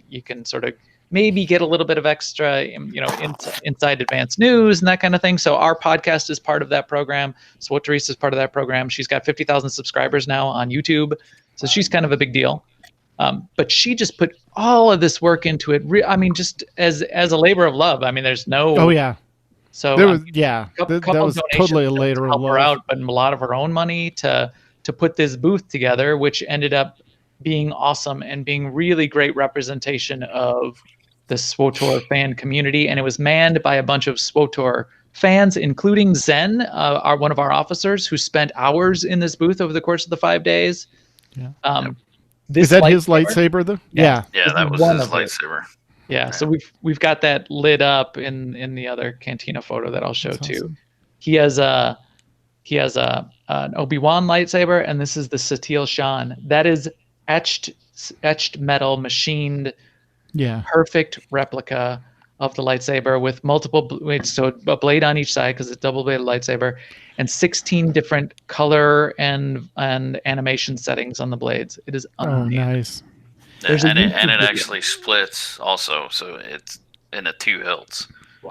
you can sort of maybe get a little bit of extra, inside advanced news and that kind of thing. So our podcast is part of that program. SWOTORista is part of that program. She's got 50,000 subscribers now on YouTube. So she's kind of a big deal. But she just put all of this work into it. I mean, just as a labor of love. I mean, there's no. Oh, yeah. So There was, yeah. couple That was donations totally a to later help her love. out, but a lot of her own money to put this booth together, which ended up being awesome and being really great representation of the SWOTOR fan community. And it was manned by a bunch of SWOTOR fans, including Zen, one of our officers, who spent hours in this booth over the course of the 5 days. Yeah. This Is that his lightsaber, though? Yeah. Yeah, This that is was one his of it. lightsaber. Yeah, so we've got that lit up in the other cantina photo that I'll show That's too. awesome. He has an Obi-Wan lightsaber, and this is the Satele Shan. That is etched metal, machined, Yeah. perfect replica of the lightsaber with multiple so a blade on each side because it's double-bladed lightsaber, and 16 different color and animation settings on the blades. It is Oh, unreal. nice. There's a and it YouTube video. actually splits also, so it's in the 2 hilts.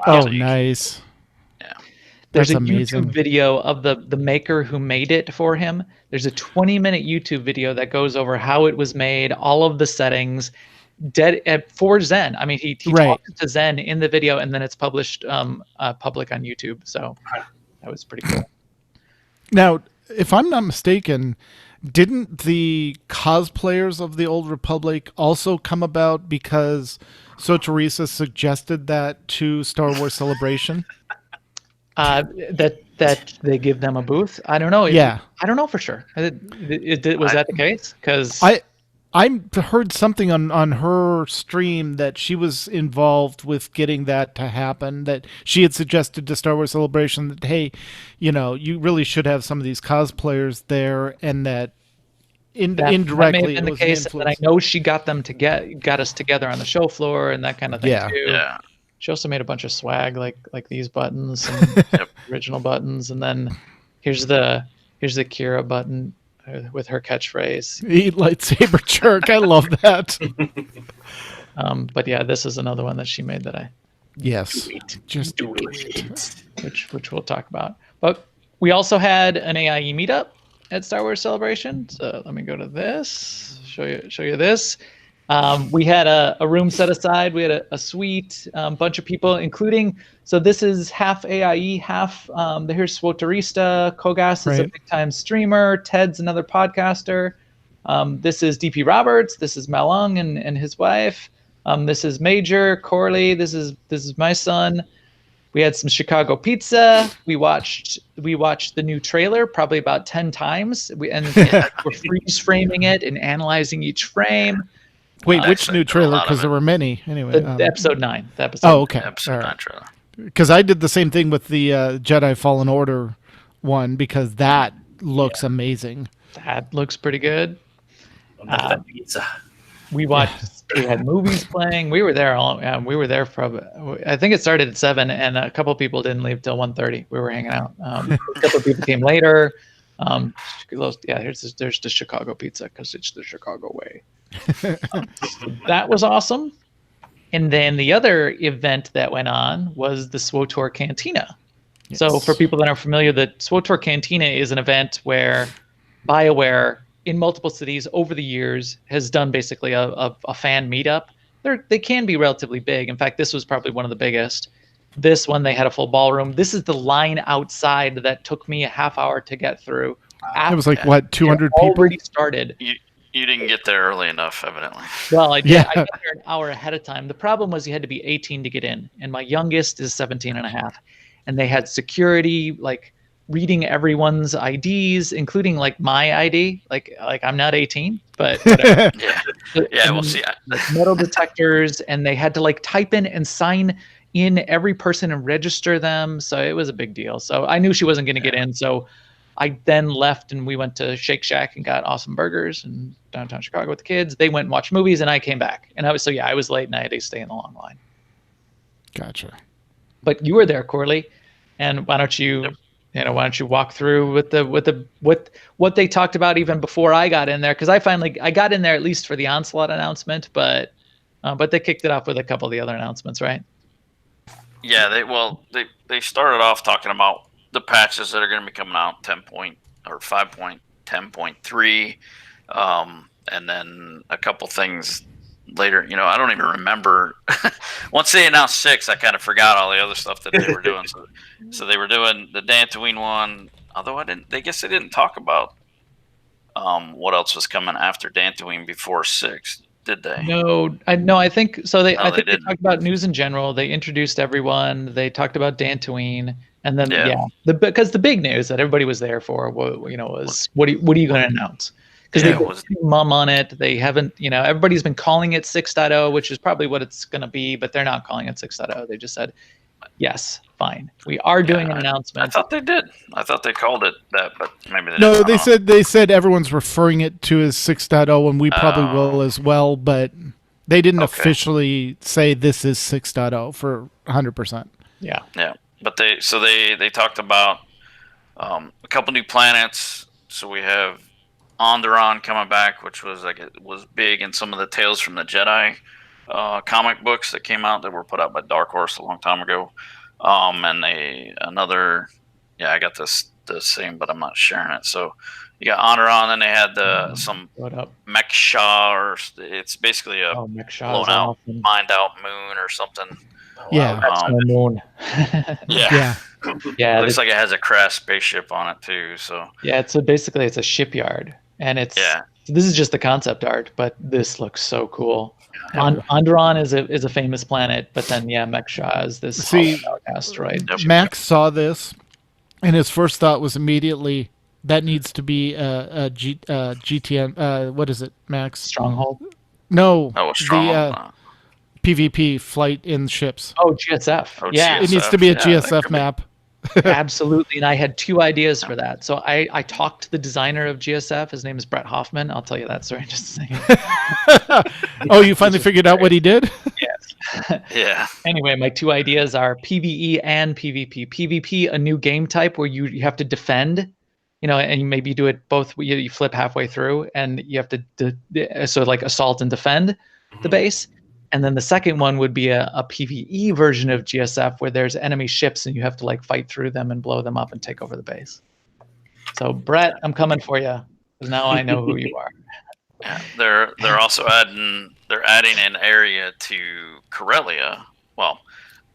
Oh, So you can- nice. There's That's a amazing. YouTube video of the maker who made it for him. There's a 20-minute YouTube video that goes over how it was made, all of the settings, for Zen. I mean, he Right. talks to Zen in the video, and then it's published public on YouTube. So that was pretty cool. Now, if I'm not mistaken, didn't the cosplayers of the Old Republic also come about because SWOTORista suggested that to Star Wars Celebration? That they give them a booth. I don't know. Yeah. I don't know for sure. Was that the case? Because I heard something on her stream that she was involved with getting that to happen, that she had suggested to Star Wars Celebration that, hey, you really should have some of these cosplayers there, and that indirectly that may have been it the was an case. And then I influence. know she got them got us together on the show floor and that kind of thing Yeah. too. Yeah. She also made a bunch of swag like these buttons and original buttons, and then here's the Kira button with her catchphrase. Eat lightsaber jerk. I love that. But yeah, this is another one that she made that I Yes. Just do it. which we'll talk about. But we also had an AIE meetup at Star Wars Celebration. So let me go to this. Show you this. We had a room set aside. We had a suite, bunch of people, including, so this is half AIE, half, here's Swotorista. Kogas is a Right. big time streamer. Ted's another podcaster. This is DP Roberts. This is Malung and his wife. This is Major, Corley. This is my son. We had some Chicago pizza. We watched the new trailer probably about 10 times. We're freeze framing it and analyzing each frame. Wait, which Actually, new there were a trailer? lot of Because there it. were many. Anyway. The episode 9. The episode. Oh, okay. Episode All 9 right. trailer. Because I did the same thing with the Jedi Fallen Order one, because that looks amazing. That looks pretty good. That pizza. We watched. We had movies playing. We were there we were there for. I think it started at 7, and a couple people didn't leave till 1:30. We were hanging out. A couple of people came later. There's the Chicago pizza because it's the Chicago way. That was awesome. And then the other event that went on was the SWOTOR Cantina. Yes. So for people that aren't familiar, the SWOTOR Cantina is an event where BioWare in multiple cities over the years has done basically a fan meetup. They can be relatively big. In fact, this was probably one of the biggest. This one, they had a full ballroom. This is the line outside that took me a half hour to get through. It was like, what, 200 people? Already started. You didn't get there early enough, evidently. Well, I did. Yeah. I got there an hour ahead of time. The problem was you had to be 18 to get in, and my youngest is 17 and a half. And they had security, like, reading everyone's IDs, including, like, my ID. Like I'm not 18, but whatever. Yeah, we'll see. Like, metal detectors, and they had to, like, type in and sign in every person and register them. So it was a big deal. So I knew she wasn't going to get in. So I then left and we went to Shake Shack and got awesome burgers in downtown Chicago with the kids. They went and watched movies, and I came back. And I was late and I had to stay in the long line. Gotcha. But you were there, Corley, and why don't you walk through with what they talked about even before I got in there? Because I got in there at least for the Onslaught announcement, but they kicked it off with a couple of the other announcements, right? Yeah, they started off talking about the patches that are going to be coming out 5.10.3, and then a couple things later. I don't even remember. Once they announced 6, I kind of forgot all the other stuff that they were doing. So they were doing the Dantooine one, although they guess they didn't talk about what else was coming after Dantooine before 6. Did they? No, I think so. They they talked about news in general. They introduced everyone. They talked about Dantooine, and then because the big news that everybody was there for, was what are you going to announce? Because they put mum on it. They haven't, everybody's been calling it 6.0, which is probably what it's going to be, but they're not calling it 6.0. They just said, yes, fine, we are doing an announcement. I thought they did. I thought they called it that, but maybe they No, didn't. they said everyone's referring it to as 6.0, and we probably will as well, but they didn't officially say this is 6.0 for 100%. Yeah. Yeah, but they talked about a couple new planets. So we have Onderon coming back, which was it was big in some of the Tales from the Jedi comic books that came out that were put out by Dark Horse a long time ago. And I got the same, but I'm not sharing it. So you got Onderon, and they had some Meksha, or it's basically a blown out, mined out moon or something. Yeah. That's my moon. Yeah. Yeah. Looks like it has a crashed spaceship on it too. So yeah, it's a shipyard, and this is just the concept art, but this looks so cool. Onderon is a famous planet, but then Meksha is this asteroid. Max saw this, and his first thought was immediately that needs to be a GTM. What is it, Max? Stronghold. No, Stronghold. PvP flight in ships. Oh, GSF. It needs to be a GSF map. Absolutely, and I had 2 ideas for that. So I talked to the designer of GSF. His name is Brett Hoffman. I'll tell you that story in just a second. Oh, you finally figured out what he did? Yes. Yeah. Anyway, my 2 ideas are PvE and PvP. PvP, a new game type where you have to defend, and maybe you do it both. You flip halfway through, and you have to so like assault and defend the base. And then the second one would be a PvE version of GSF where there's enemy ships and you have to like fight through them and blow them up and take over the base. So Brett, I'm coming for you because now I know who you are. Yeah, they're also adding they're adding an area to Corellia. Well,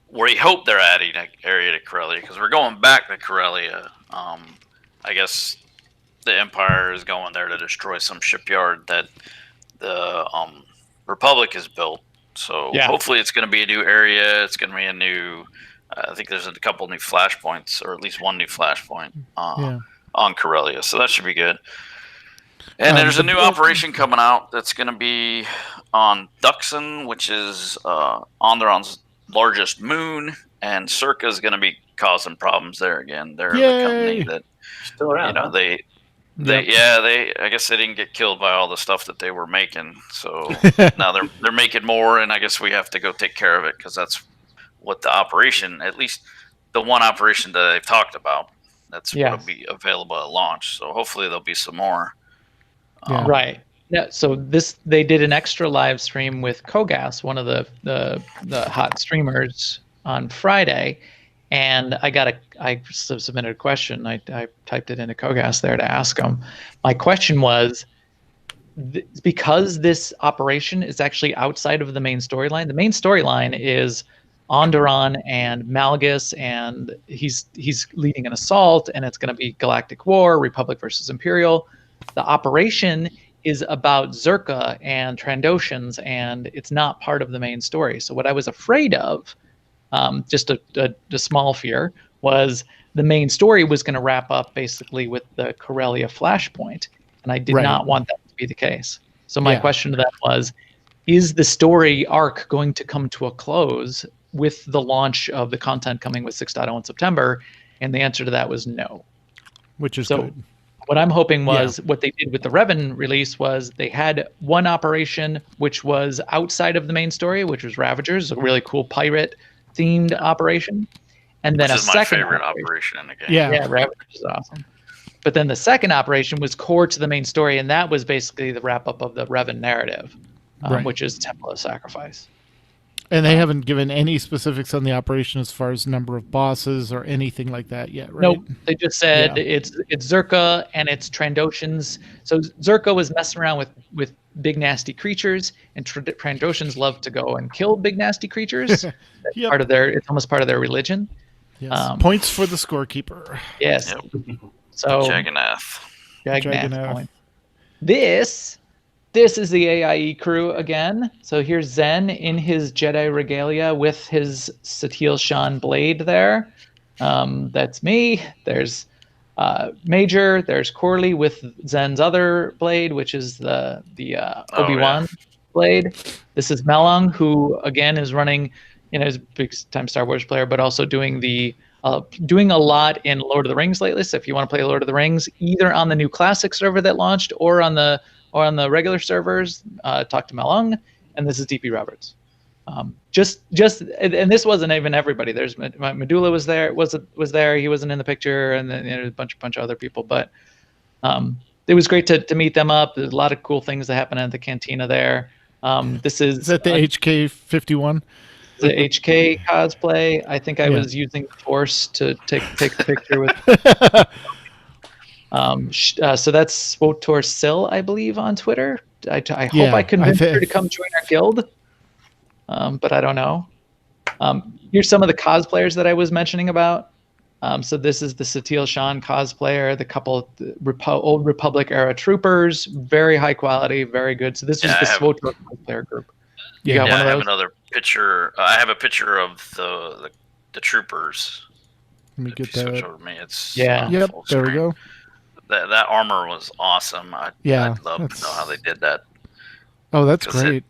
we hope they're adding an area to Corellia because we're going back to Corellia. I guess the Empire is going there to destroy some shipyard that the Republic has built. So hopefully it's going to be a new area. It's going to be a new. I think there's a couple new flashpoints, or at least one new flashpoint on Corellia. So that should be good. And there's a new operation coming out that's going to be on Duxon, which is Onderon's largest moon, and Circa is going to be causing problems there again. They're the company that Still around. they I guess they didn't get killed by all the stuff that they were making. So now they're making more, and I guess we have to go take care of it because that's what the operation, at least the one operation that they've talked about, that's going to be available at launch. So hopefully there'll be some more. Right. Yeah. So they did an extra live stream with Kogas, one of the hot streamers, on Friday, and I submitted a question. I typed it into Kogas there to ask him. My question was, because this operation is actually outside of the main storyline. The main storyline is Onderon and Malgus, and he's leading an assault, and it's going to be Galactic War, Republic versus Imperial. The operation is about Zerka and Trandoshans, and it's not part of the main story. So what I was afraid of, just a small fear, was the main story was going to wrap up basically with the Corellia flashpoint, and I did not want that to be the case. So my question to that was, is the story arc going to come to a close with the launch of the content coming with 6.0 in September? And the answer to that was no. Which is good. What I'm hoping was what they did with the Revan release was they had one operation which was outside of the main story, which was Ravagers, a really cool pirate-themed operation. And then which is my favorite operation in the game. Yeah, Ravagers is awesome. But then the second operation was core to the main story, and that was basically the wrap-up of the Revan narrative, which is Temple of Sacrifice. And they haven't given any specifics on the operation as far as number of bosses or anything like that yet, right? Nope. They just said it's Zerka and it's Trandoshans. So Zerka was messing around with big nasty creatures, and Trandoshans love to go and kill big nasty creatures. Part of it's almost part of their religion. Yes. Points for the scorekeeper. Yes. Yep. So Jagannath point. This is the AIE crew again. So here's Zen in his Jedi regalia with his Satil Shan blade there. That's me. There's Major. There's Corley with Zen's other blade, which is the Obi-Wan blade. This is Melong, who again is running, is a big time Star Wars player, but also doing doing a lot in Lord of the Rings lately. So if you want to play Lord of the Rings, either on the new classic server that launched or on the regular servers, talk to Melong. And this is DP Roberts. And this wasn't even everybody. There's Medulla was there. Was there. He wasn't in the picture, and then a bunch of other people. But it was great to meet them up. There's a lot of cool things that happen at the cantina there. Is that the HK51? The HK cosplay. I think I was using the Force to take a picture with. So that's Swotor Sill, I believe, on Twitter. I hope I convinced her to come join our guild, but I don't know. Here's some of the cosplayers that I was mentioning about. So this is the Satil Shan cosplayer, the couple old Republic era troopers, very high quality, very good. So this is the Swotor cosplayer group. I have another picture. I have a picture of the troopers. Let me get that. Over me. It's yep. There we go. That armor was awesome. I'd love to know how they did that. Oh, that's great.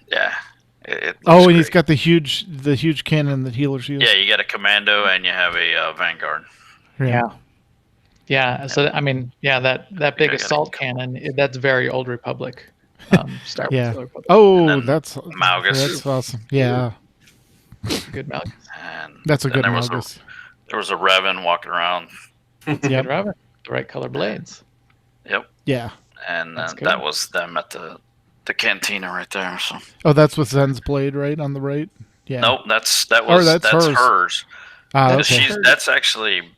It and great. He's got the huge cannon that healers use. Yeah, you got a commando and you have a Vanguard. Yeah. So I mean, that big assault cannon. That's very Old Republic. Star Wars. Republic. Oh, that's Malgus. That's awesome. Yeah. Good Malgus. And that's a good Malgus. There was a Revan walking around. Good Revan. The right color blades. Yep. Yeah. And that was them at the cantina right there. So. Oh, that's with Zen's blade, right on the right. Yeah. Nope, that's hers. Okay. That's actually.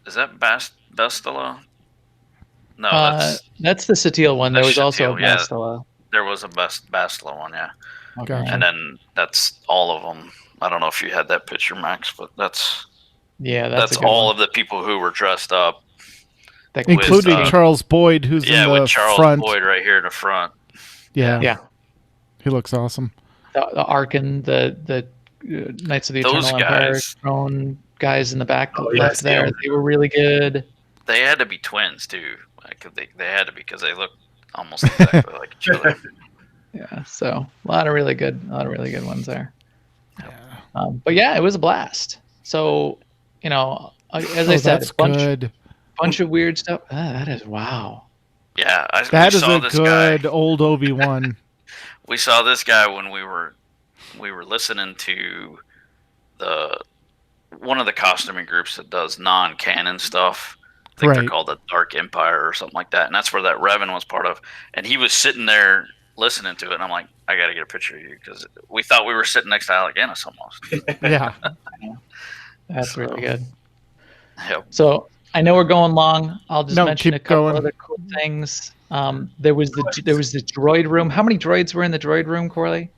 Is that Bastila? No, that's the Satil one. There was also a Bastila. There was a Bastila one, yeah. Okay. Gotcha. And then that's all of them. I don't know if you had that picture, Max, but that's that's a good all one. of the people who were dressed up. That Including with, Charles Boyd, who's in the with Charles front. Boyd right here in the front. Yeah. Yeah. He looks awesome. the Arkan, the Knights of the Those Eternal Empire guys. throne guys in the back Oh, yeah, left there. They were really good. They had to be twins too. Like they had to be because they look almost exactly like each other. Yeah, so a lot of really good ones there. Yeah. But yeah, it was a blast. So, as I said, that's a bunch good. of weird stuff. That is wow. Yeah, That we is saw a this good guy. old Obi-Wan. We saw this guy when we were listening to one of the costuming groups that does non-canon stuff. I think they're Right. called the Dark Empire or something like that, and that's where that Revan was part of. And he was sitting there listening to it, and I'm like, I got to get a picture of you because we thought we were sitting next to Alec Guinness almost. Yeah. That's really good. Yep. So I know we're going long. I'll just No, mention keep a couple going. other cool things. There was the droid room. How many droids were in the droid room, Corley?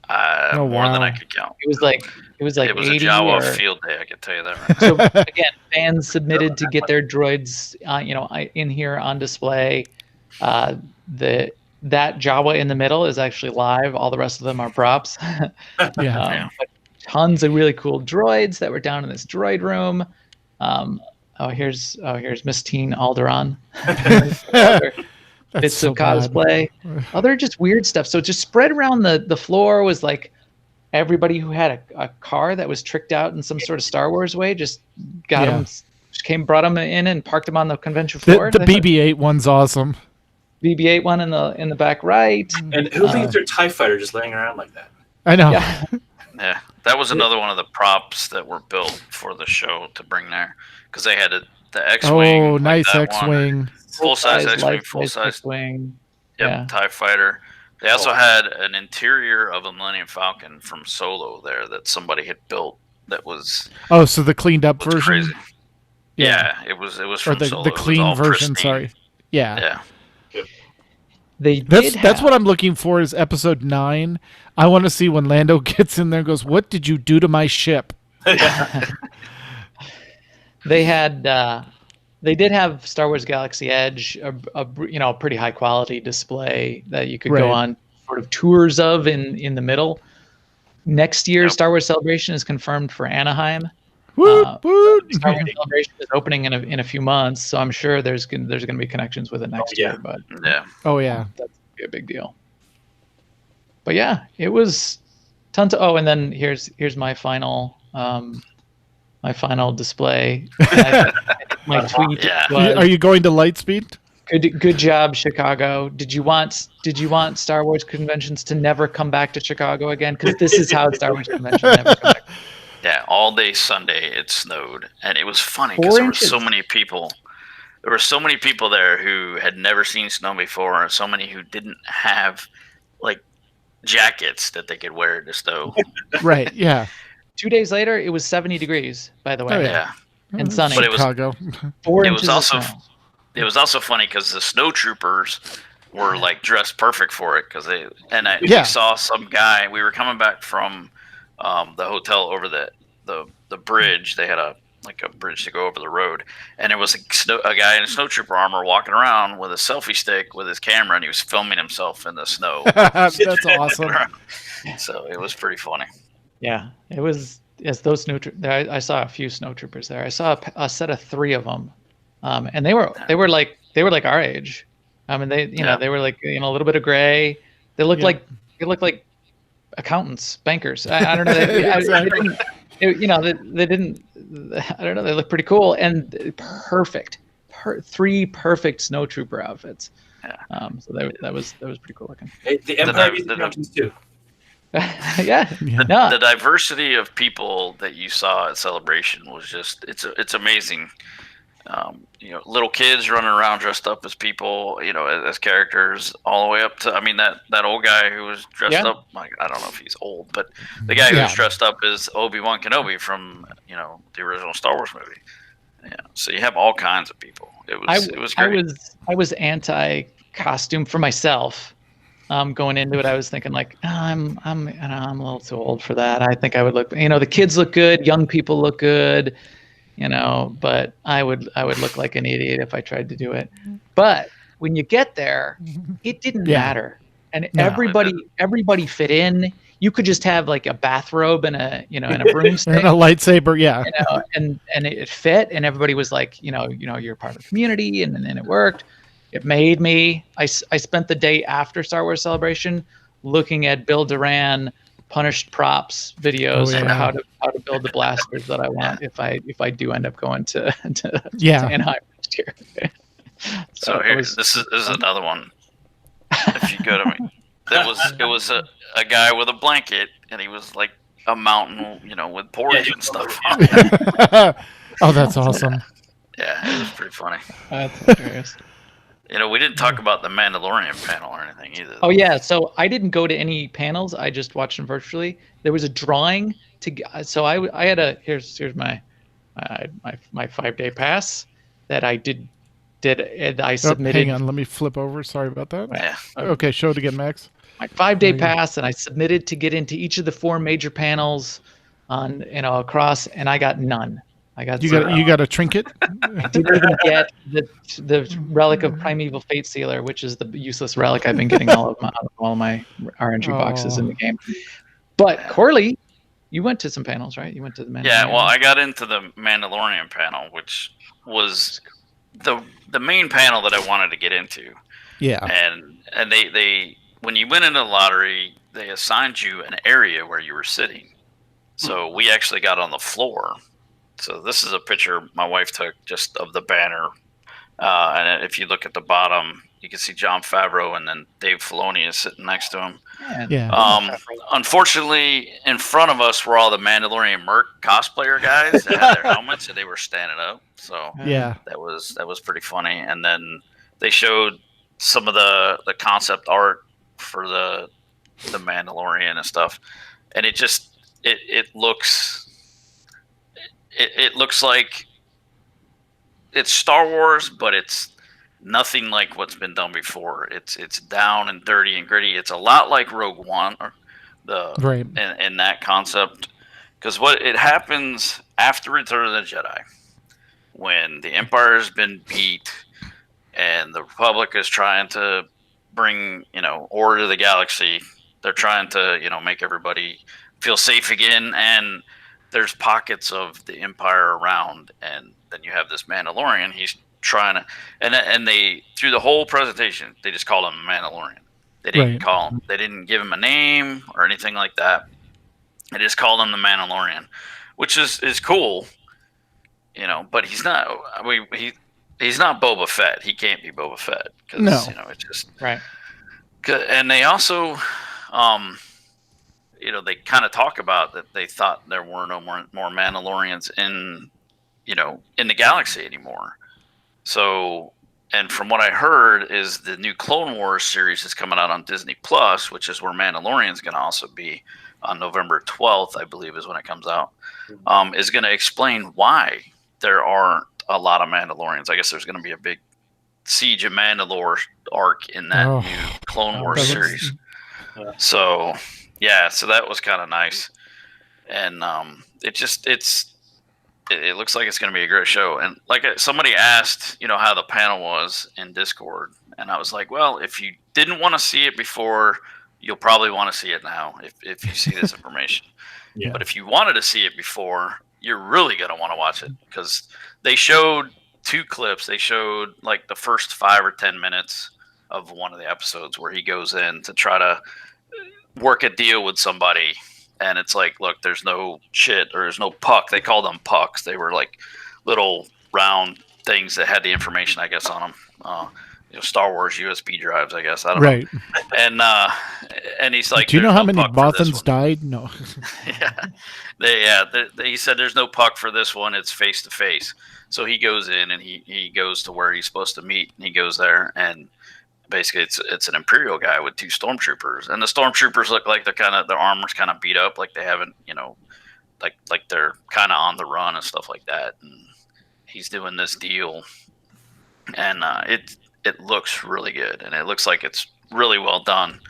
Oh, More than wow. I could count. It was like It was 80 a Jawa or- field day, I can tell you that right So again, fans submitted to get their droids, in here on display. That Jawa in the middle is actually live. All the rest of them are props. Yeah. But tons of really cool droids that were down in this droid room. Here's Miss Teen Alderaan. That's Bits so of bad. cosplay. Other just weird stuff. So just spread around the floor was like everybody who had a car that was tricked out in some sort of Star Wars way just got Yeah. them, brought them in and parked them on the convention floor. The BB-8 one's awesome. BB-8 one in the back right. And who leaves their TIE fighter just laying around like that? I know. Yeah. Yeah, that was another one of the props that were built for the show to bring there because they had the X-wing. Oh, like nice that X-wing. one. Full-size X-wing, life-size full-size. X-wing. Yep, Yeah. TIE fighter. They also had an interior of a Millennium Falcon from Solo there that somebody had built that was Oh, so the cleaned up version? crazy. Yeah, it was Or from the Solo. the It was clean all version, pristine. sorry. Yeah. Yeah. They That's did that's have- what I'm looking for is episode 9. I want to see when Lando gets in there and goes, "What did you do to my ship?" They had they did have Star Wars Galaxy Edge, a pretty high quality display that you could Right. go on sort of tours of in the middle. Next year's Yep. Star Wars Celebration is confirmed for Anaheim. Woot, woot. Star Wars Celebration is opening in a few months, so I'm sure there's going to be connections with it next yeah. year, but Yeah. Oh yeah. that's gonna be a big deal. But yeah, it was tons of. Oh, and then here's my final display. I think my tweet Yeah. was, Are you going to Lightspeed? good job, Chicago. Did you want Star Wars conventions to never come back to Chicago again? Because this is how Star Wars conventions never come back. Yeah, all day Sunday it snowed, and it was funny 4 because there were so inches. many people. There were so many people there who had never seen snow before, and so many who didn't have like jackets that they could wear to snow. Right. Yeah. 2 days later, it was 70 degrees, by the way, Oh, Yeah, and sunny. But it was- Chicago. 4 it inches was also of snow. it was also funny because the snow troopers were like dressed perfect for it because we saw some guy. We were coming back from the hotel over the bridge. They had a bridge to go over the road, and there was a guy in a snow trooper armor walking around with a selfie stick with his camera, and he was filming himself in the snow. That's awesome. So it was pretty funny. Yeah, it was. Yes, those snow. I saw a few snow troopers there. I saw a set of 3 of them, and they were like our age. I mean, they were like a little bit of gray. They looked Yeah. like accountants, bankers. I don't know. They didn't. I don't know. They look pretty cool and perfect. 3 perfect snow trooper outfits. Yeah. So that was pretty cool looking. Hey, the Empire needs conventions too. Yeah. Yeah. No. The diversity of people that you saw at Celebration was just it's amazing. Little kids running around dressed up as people, as characters, all the way up to that old guy who was dressed up like, I don't know if he's old, but the guy who was dressed up as Obi-Wan Kenobi from the original Star Wars movie. Yeah, so you have all kinds of people. It was great. I was anti costume for myself. Going into it, I was thinking like, oh, I'm a little too old for that. I think I would look, the kids look good, young people look good, but I would look like an idiot if I tried to do it. But when you get there, it didn't matter, and No. everybody fit in. You could just have like a bathrobe and a broomstick And a lightsaber, yeah. and it fit, and everybody was like, you're part of the community, and then it worked. It made me. I spent the day after Star Wars Celebration looking at Bill Duran punished props videos for how to build the blasters that I want if I do end up going to Anaheim next year. So here, this is another one. If you go to me, it was a guy with a blanket, and he was like a mountain, with porridge and stuff. Oh, that's awesome. Yeah, it was pretty funny. That's hilarious. We didn't talk about the Mandalorian panel or anything either. Oh yeah, so I didn't go to any panels. I just watched them virtually. There was a drawing so I had here's my 5-day pass that I did and I submitted. Hang on, let me flip over. Sorry about that. Yeah. Okay, show it again, Max. My 5-day pass, and I submitted to get into each of the 4 major panels on across, and I got none. You got a trinket? I didn't even get the relic of Primeval Fate Sealer, which is the useless relic I've been getting out of all my RNG boxes in the game. But Corley, you went to some panels, right? You went to the Mandalorian. Yeah, well, I got into the Mandalorian panel, which was the main panel that I wanted to get into. Yeah. And they when you went into the lottery, they assigned you an area where you were sitting. So we actually got on the floor. So this is a picture my wife took just of the banner. And if you look at the bottom, you can see Jon Favreau, and then Dave Filoni is sitting next to him. Yeah. Unfortunately, in front of us were all the Mandalorian Merc cosplayer guys that had their helmets, and they were standing up. So yeah, that was pretty funny. And then they showed some of the concept art for the Mandalorian and stuff, and it looks like it's Star Wars, but it's nothing like what's been done before. It's down and dirty and gritty. It's a lot like Rogue One, or in that concept, because what it happens after Return of the Jedi, when the Empire has been beat and the Republic is trying to bring order to the galaxy. They're trying to make everybody feel safe again, and there's pockets of the Empire around, and then you have this Mandalorian. He's trying to, and they, through the whole presentation, they just called him a Mandalorian. They didn't call him. They didn't give him a name or anything like that. They just called him the Mandalorian, which is cool, But he's not. I mean, he's not Boba Fett. He can't be Boba Fett because it's just right. And they also, they kind of talk about that they thought there were no more Mandalorians in the galaxy anymore. So, and from what I heard is the new Clone Wars series is coming out on Disney Plus, which is where Mandalorian's going to also be on November 12th, I believe is when it comes out, is going to explain why there aren't a lot of Mandalorians. I guess there's going to be a big Siege of Mandalore arc in that new Clone Wars series. So, yeah, so that was kind of nice. And it looks like it's going to be a great show. And like somebody asked, how the panel was in Discord. And I was like, well, if you didn't want to see it before, you'll probably want to see it now if you see this information. Yeah. But if you wanted to see it before, you're really going to want to watch it, because they showed 2 clips. They showed like the first 5 or 10 minutes of one of the episodes where he goes in to try to work a deal with somebody. And it's like, look, there's no shit, or there's no puck. They called them pucks. They were like little round things that had the information, I guess, on them. Star Wars USB drives, I guess. I don't know. And he's like, do you know how many Bothans died? No. He said there's no puck for this one. It's face to face. So he goes in and he goes to where he's supposed to meet, and he goes there, and basically it's an Imperial guy with 2 stormtroopers, and the stormtroopers look like their armor's kind of beat up, like they haven't, like they're kind of on the run and stuff like that. And he's doing this deal, and it looks really good, and it looks like it's really well done.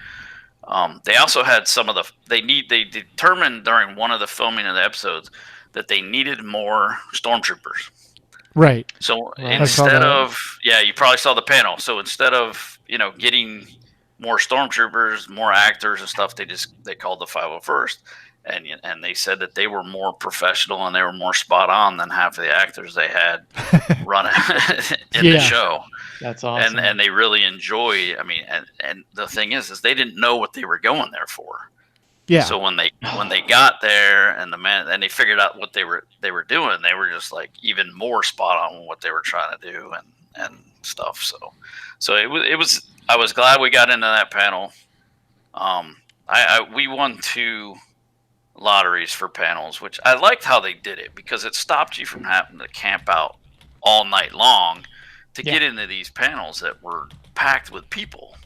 They also had some of the they determined during one of the filming of the episodes that they needed more stormtroopers. Right. So Right. instead of you probably saw the panel. So instead of getting more stormtroopers, more actors and stuff, they called the 501st, and they said that they were more professional and they were more spot on than half of the actors they had running in the show. That's awesome. And they really enjoy. I mean, and the thing is they didn't know what they were going there for. Yeah. So when they got there and they figured out what they were doing, they were just like even more spot on what they were trying to do and stuff. So it was. I was glad we got into that panel. We won 2 lotteries for panels, which I liked how they did it because it stopped you from having to camp out all night long to get into these panels that were packed with people.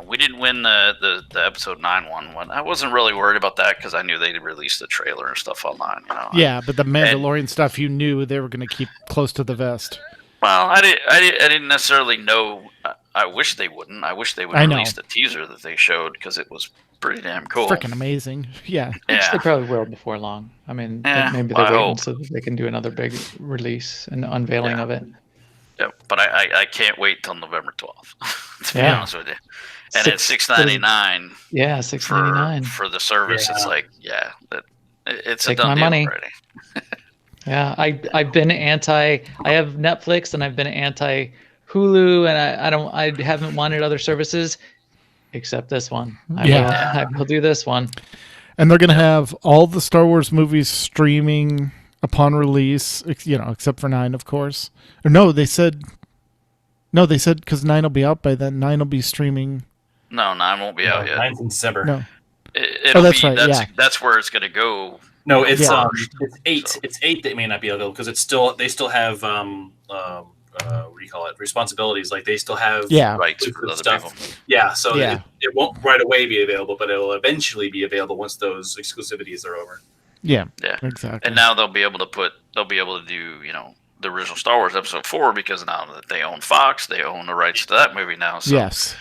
We didn't win the episode 9 one. I wasn't really worried about that because I knew they'd released the trailer and stuff online. Yeah, but the Mandalorian stuff, you knew they were going to keep close to the vest. Well, I didn't necessarily know. I wish they wouldn't. I wish they would release the teaser that they showed because it was pretty damn cool. Freaking amazing. Yeah. Which they probably will before long. I mean, maybe they're waiting so that they can do another big release and unveiling of it. Yeah, but I can't wait till November 12th. To be honest with you. And it's $6.99. Yeah, $6.99 for the service. Yeah. It's like, it's Take a done my deal money. already. Yeah, I've been I have Netflix and I've been anti Hulu, and I haven't wanted other services except this one. I will do this one. And they're going to have all the Star Wars movies streaming upon release, except for 9, of course. Or no, they said because 9 will be out by then. 9 will be streaming. No, 9 won't be out yet. 9th in December. No. That's right. That's where it's going to go. No, it's first. 8. So. It's 8 that may not be available because they still have what do you call it? Responsibilities. Like they still have rights for other stuff. people. Yeah, so it won't right away be available, but it'll eventually be available once those exclusivities are over. Yeah, exactly. And now they'll be able to do the original Star Wars Episode 4 because now that they own Fox, they own the rights to that movie now. So. Yes,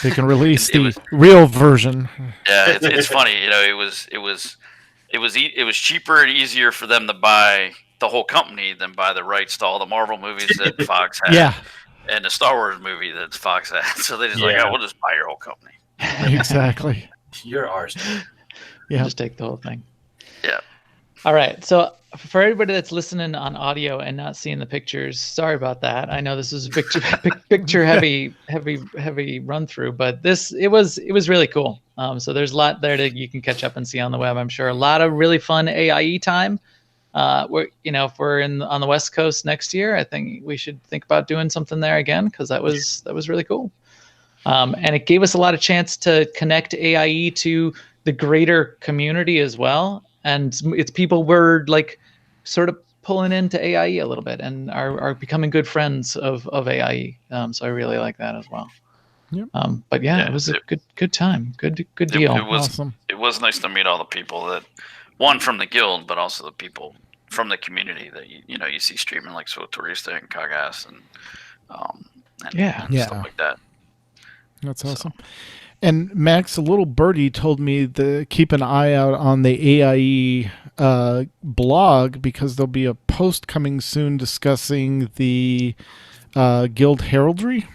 they can release the real version. Yeah, it's funny. It was cheaper and easier for them to buy the whole company than buy the rights to all the Marvel movies that Fox had. Yeah. And the Star Wars movie that Fox had. So they just we'll just buy your whole company. Exactly. You're ours. Yeah. Just take the whole thing. Yeah. All right. So for everybody that's listening on audio and not seeing the pictures, sorry about that. I know this is a picture heavy run through, but it was really cool. So there's a lot there that you can catch up and see on the web. I'm sure a lot of really fun AIE time. If we're on the West Coast next year, I think we should think about doing something there again because that was really cool. And it gave us a lot of chance to connect AIE to the greater community as well. And it's people were like sort of pulling into AIE a little bit and are becoming good friends of AIE. So I really like that as well. Yep. But it was a good time. Good deal. It was awesome. It was nice to meet all the people that one from the guild, but also the people from the community that you see streaming like Sotorista and Kagas and stuff like that. That's awesome. And Max, a little birdie, told me to keep an eye out on the AIE blog because there'll be a post coming soon discussing the guild heraldry.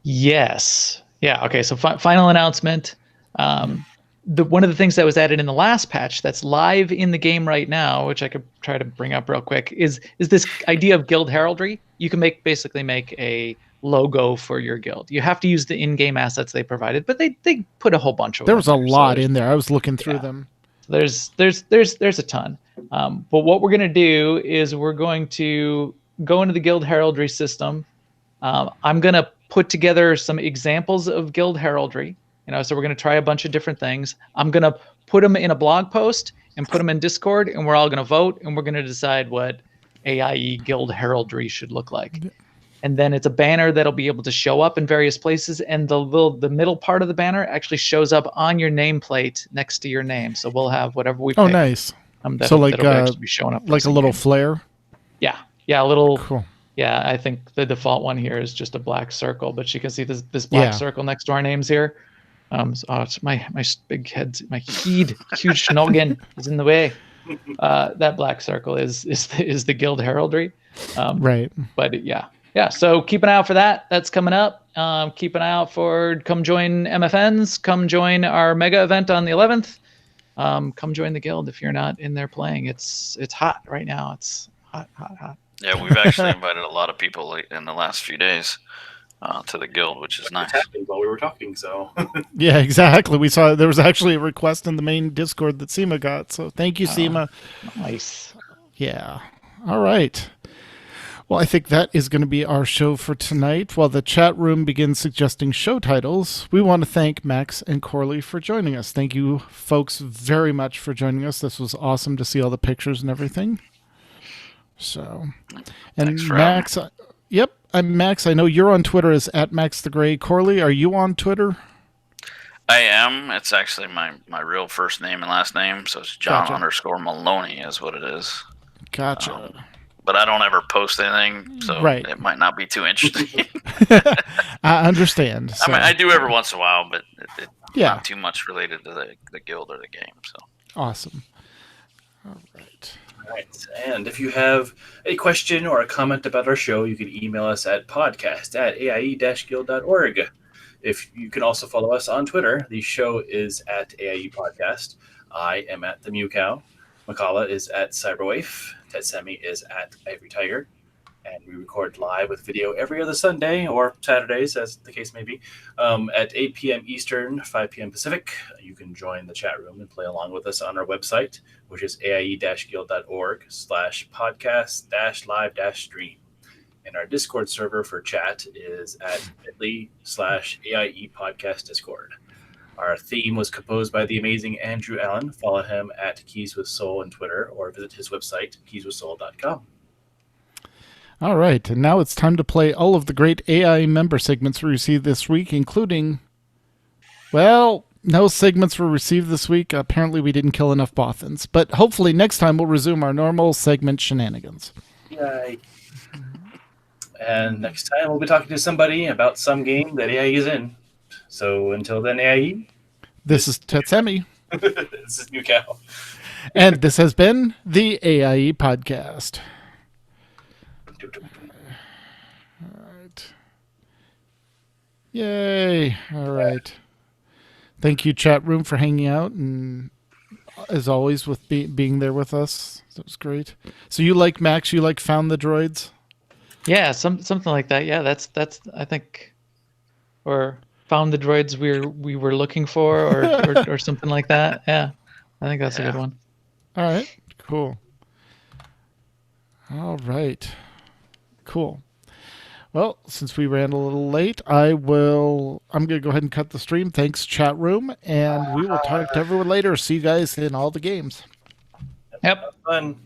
Yes. Yeah. Okay. So final announcement. One of the things that was added in the last patch that's live in the game right now, which I could try to bring up real quick, is this idea of guild heraldry. You can basically make a logo for your guild. You have to use the in-game assets they provided, but they put a whole bunch of them. There was a lot in there. I was looking through them. There's a ton. But what we're going to do is we're going to go into the guild heraldry system. I'm going to put together some examples of guild heraldry. So we're going to try a bunch of different things. I'm going to put them in a blog post and put them in Discord, and we're all going to vote, and we're going to decide what AIE guild heraldry should look like. And then it's a banner that'll be able to show up in various places, and the middle part of the banner actually shows up on your nameplate next to your name. So we'll have whatever we pick. Oh, nice. So like that'll actually be showing up like a little flare? Yeah, a little. Cool. Yeah, I think the default one here is just a black circle, but you can see this black Yeah. circle next to our names here. It's my big head, my huge noggin is in the way. That black circle is the guild heraldry. Right. But yeah. So keep an eye out for that. That's coming up. Keep an eye out for come join MFNs. Come join our mega event on the 11th. Come join the guild if you're not in there playing. It's hot right now. It's hot. Yeah, we've actually invited a lot of people in the last few days to the guild, which is nice. It happened while we were talking, so. Yeah, exactly. We saw there was actually a request in the main Discord that Seema got. So thank you, Seema. Nice. Yeah. All right. Well, I think that is going to be our show for tonight. While the chat room begins suggesting show titles, we want to thank Max and Corley for joining us. Thank you, folks, very much for joining us. This was awesome to see all the pictures and everything. So, and Thanks for Max, yep, I'm Max. I know you're on Twitter as @MaxTheGray. Corley, are you on Twitter? I am. It's actually my real first name and last name, so it's John Gotcha. _Maloney is what it is. Gotcha. But I don't ever post anything, so Right. it might not be too interesting. I understand. So, I mean, I do every once in a while, but it's Yeah. not too much related to the guild or the game. So awesome. All right. All right. And if you have a question or a comment about our show, you can email us at podcast@aie-guild.org. If you can also follow us on Twitter, the show is at AIE Podcast. I am at the Mew Cow. Makala is at Cyberwaif. Tetsemi is at Ivory Tiger. And we record live with video every other Sunday or Saturdays, as the case may be, at 8 p.m. Eastern, 5 p.m. Pacific. You can join the chat room and play along with us on our website, which is aie-guild.org/podcast-live-stream. And our Discord server for chat is at bit.ly/AIE Podcast Discord. Our theme was composed by the amazing Andrew Allen. Follow him at Keys with Soul on Twitter or visit his website, keyswithsoul.com. All right, and now it's time to play all of the great AI member segments we received this week, including, well, no segments were received this week. Apparently we didn't kill enough Bothans, but hopefully next time we'll resume our normal segment shenanigans. Yay. And next time we'll be talking to somebody about some game that AIE is in. So until then, AIE, This is Tetsemi, this is Mew Cow. and this has been the AIE Podcast. All right. Yay. All right. Thank you, chat room, for hanging out, and as always, with being there with us. That was great. So you like, Max, you like Found the Droids? Yeah, something like that. Yeah, that's I think, or found the droids we were looking for, or something like that. Yeah, I think that's a good one. All right. Cool. All right. Cool. Well, since we ran a little late, I'm going to go ahead and cut the stream. Thanks, chat room, and we will talk to everyone later. See you guys in all the games. Yep. Fun.